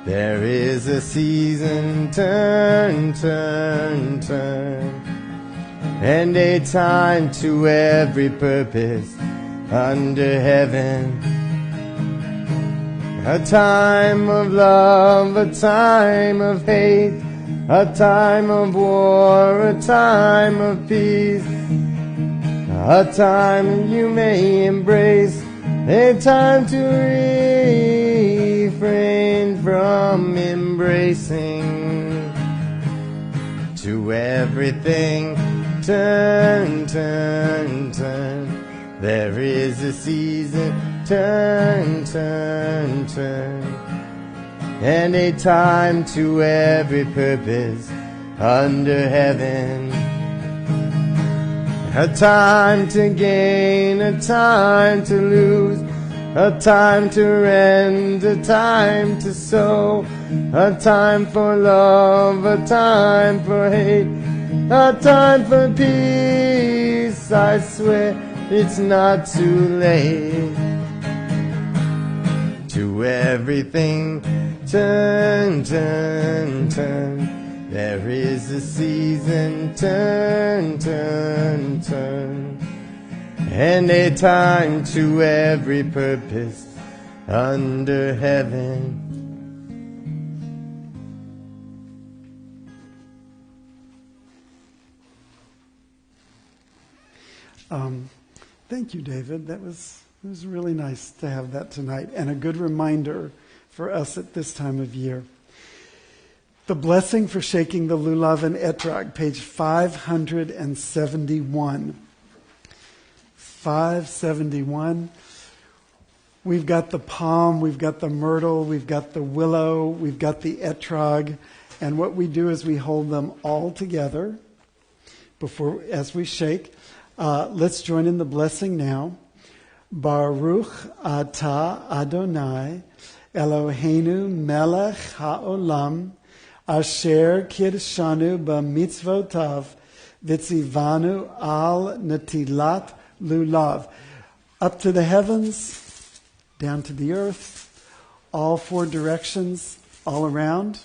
Speaker 1: There is a season, turn, turn, turn. And a time to every purpose under heaven. A time of love, a time of hate, a time of war, a time of peace, a time you may embrace, a time to refrain from embracing. To everything, turn, turn, turn. There is a season, turn, turn, turn. And a time to every purpose under heaven. A time to gain, a time to lose, a time to rend, a time to sow, a time for love, a time for hate, a time for peace. I swear it's not too late. To everything, turn, turn, turn. There is a season, turn, turn, turn. And a time to every purpose under heaven.
Speaker 2: Thank you, David. It was really nice to have that tonight, and a good reminder for us at this time of year. The blessing for shaking the lulav and etrog, page 571. 571. We've got the palm, we've got the myrtle, we've got the willow, we've got the etrog, and what we do is we hold them all together as we shake. Let's join in the blessing now. Baruch atah Adonai Eloheinu melech haolam asher kirshanu b'mitzvotav v'tzivanu al netilat lulav. Up to the heavens, down to the earth, all four directions, all around.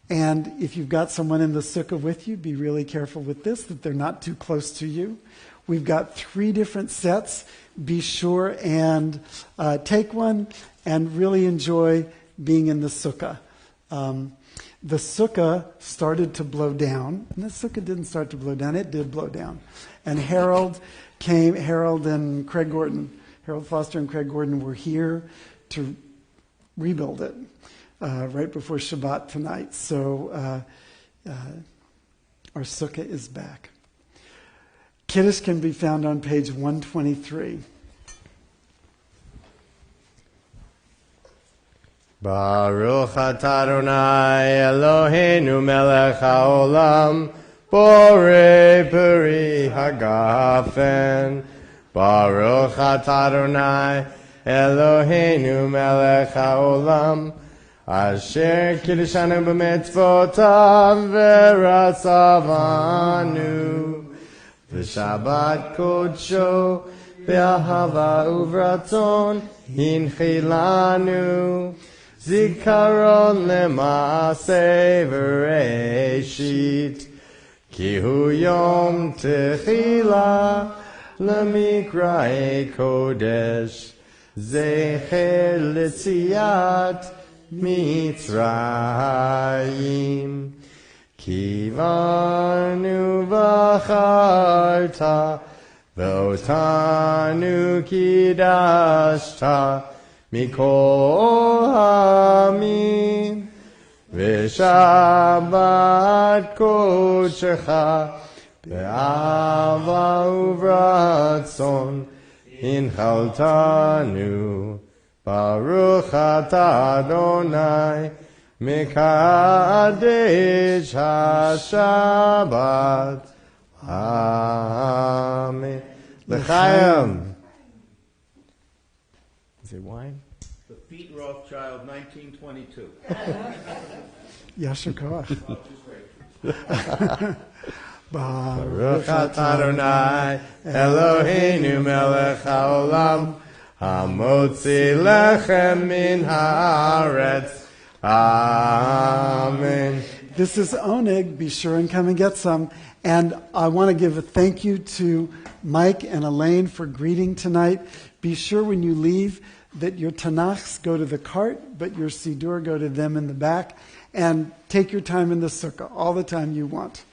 Speaker 2: And if you've got someone in the sukkah with you, be really careful with this, that they're not too close to you. We've got 3 different sets. Be sure and take one and really enjoy being in the sukkah. The sukkah started to blow down. And the sukkah didn't start to blow down. It did blow down. And Harold and Craig Gordon, Harold Foster and Craig Gordon were here to rebuild it right before Shabbat tonight. So our sukkah is back. Kiddush can be found on page 123.
Speaker 1: Baruch atah Adonai Eloheinu melech haolam, borei peri hagafen. Baruch atah Adonai Eloheinu melech haolam, asher kiddushanu b'mitzvotav v'ratzavanu, v'shabbat kodsho v'ahava uvratzon hinchilanu, zikaron lema'aseh v'reishit, ki hu yom techila lemikra'e kodesh, zecher l'tziat Mitzrayim. Kivanu v'acharta v'otanu kidashta mikol hamim, v'shabbat kodshecha be'ava uvratzon inchaltanu. Baruch atah Adonai mekadesh haShabbat. Amen. L'chaim. Is it wine?
Speaker 10: The Feet Rothschild, 1922.
Speaker 2: Yasher Koach.
Speaker 1: Baruch atah Adonai Eloheinu melech haolam, hamotzi lechem min haaretz. Amen.
Speaker 2: This is Oneg. Be sure and come and get some. And I want to give a thank you to Mike and Elaine for greeting tonight. Be sure when you leave that your Tanakhs go to the cart, but your Siddur go to them in the back. And take your time in the sukkah, all the time you want.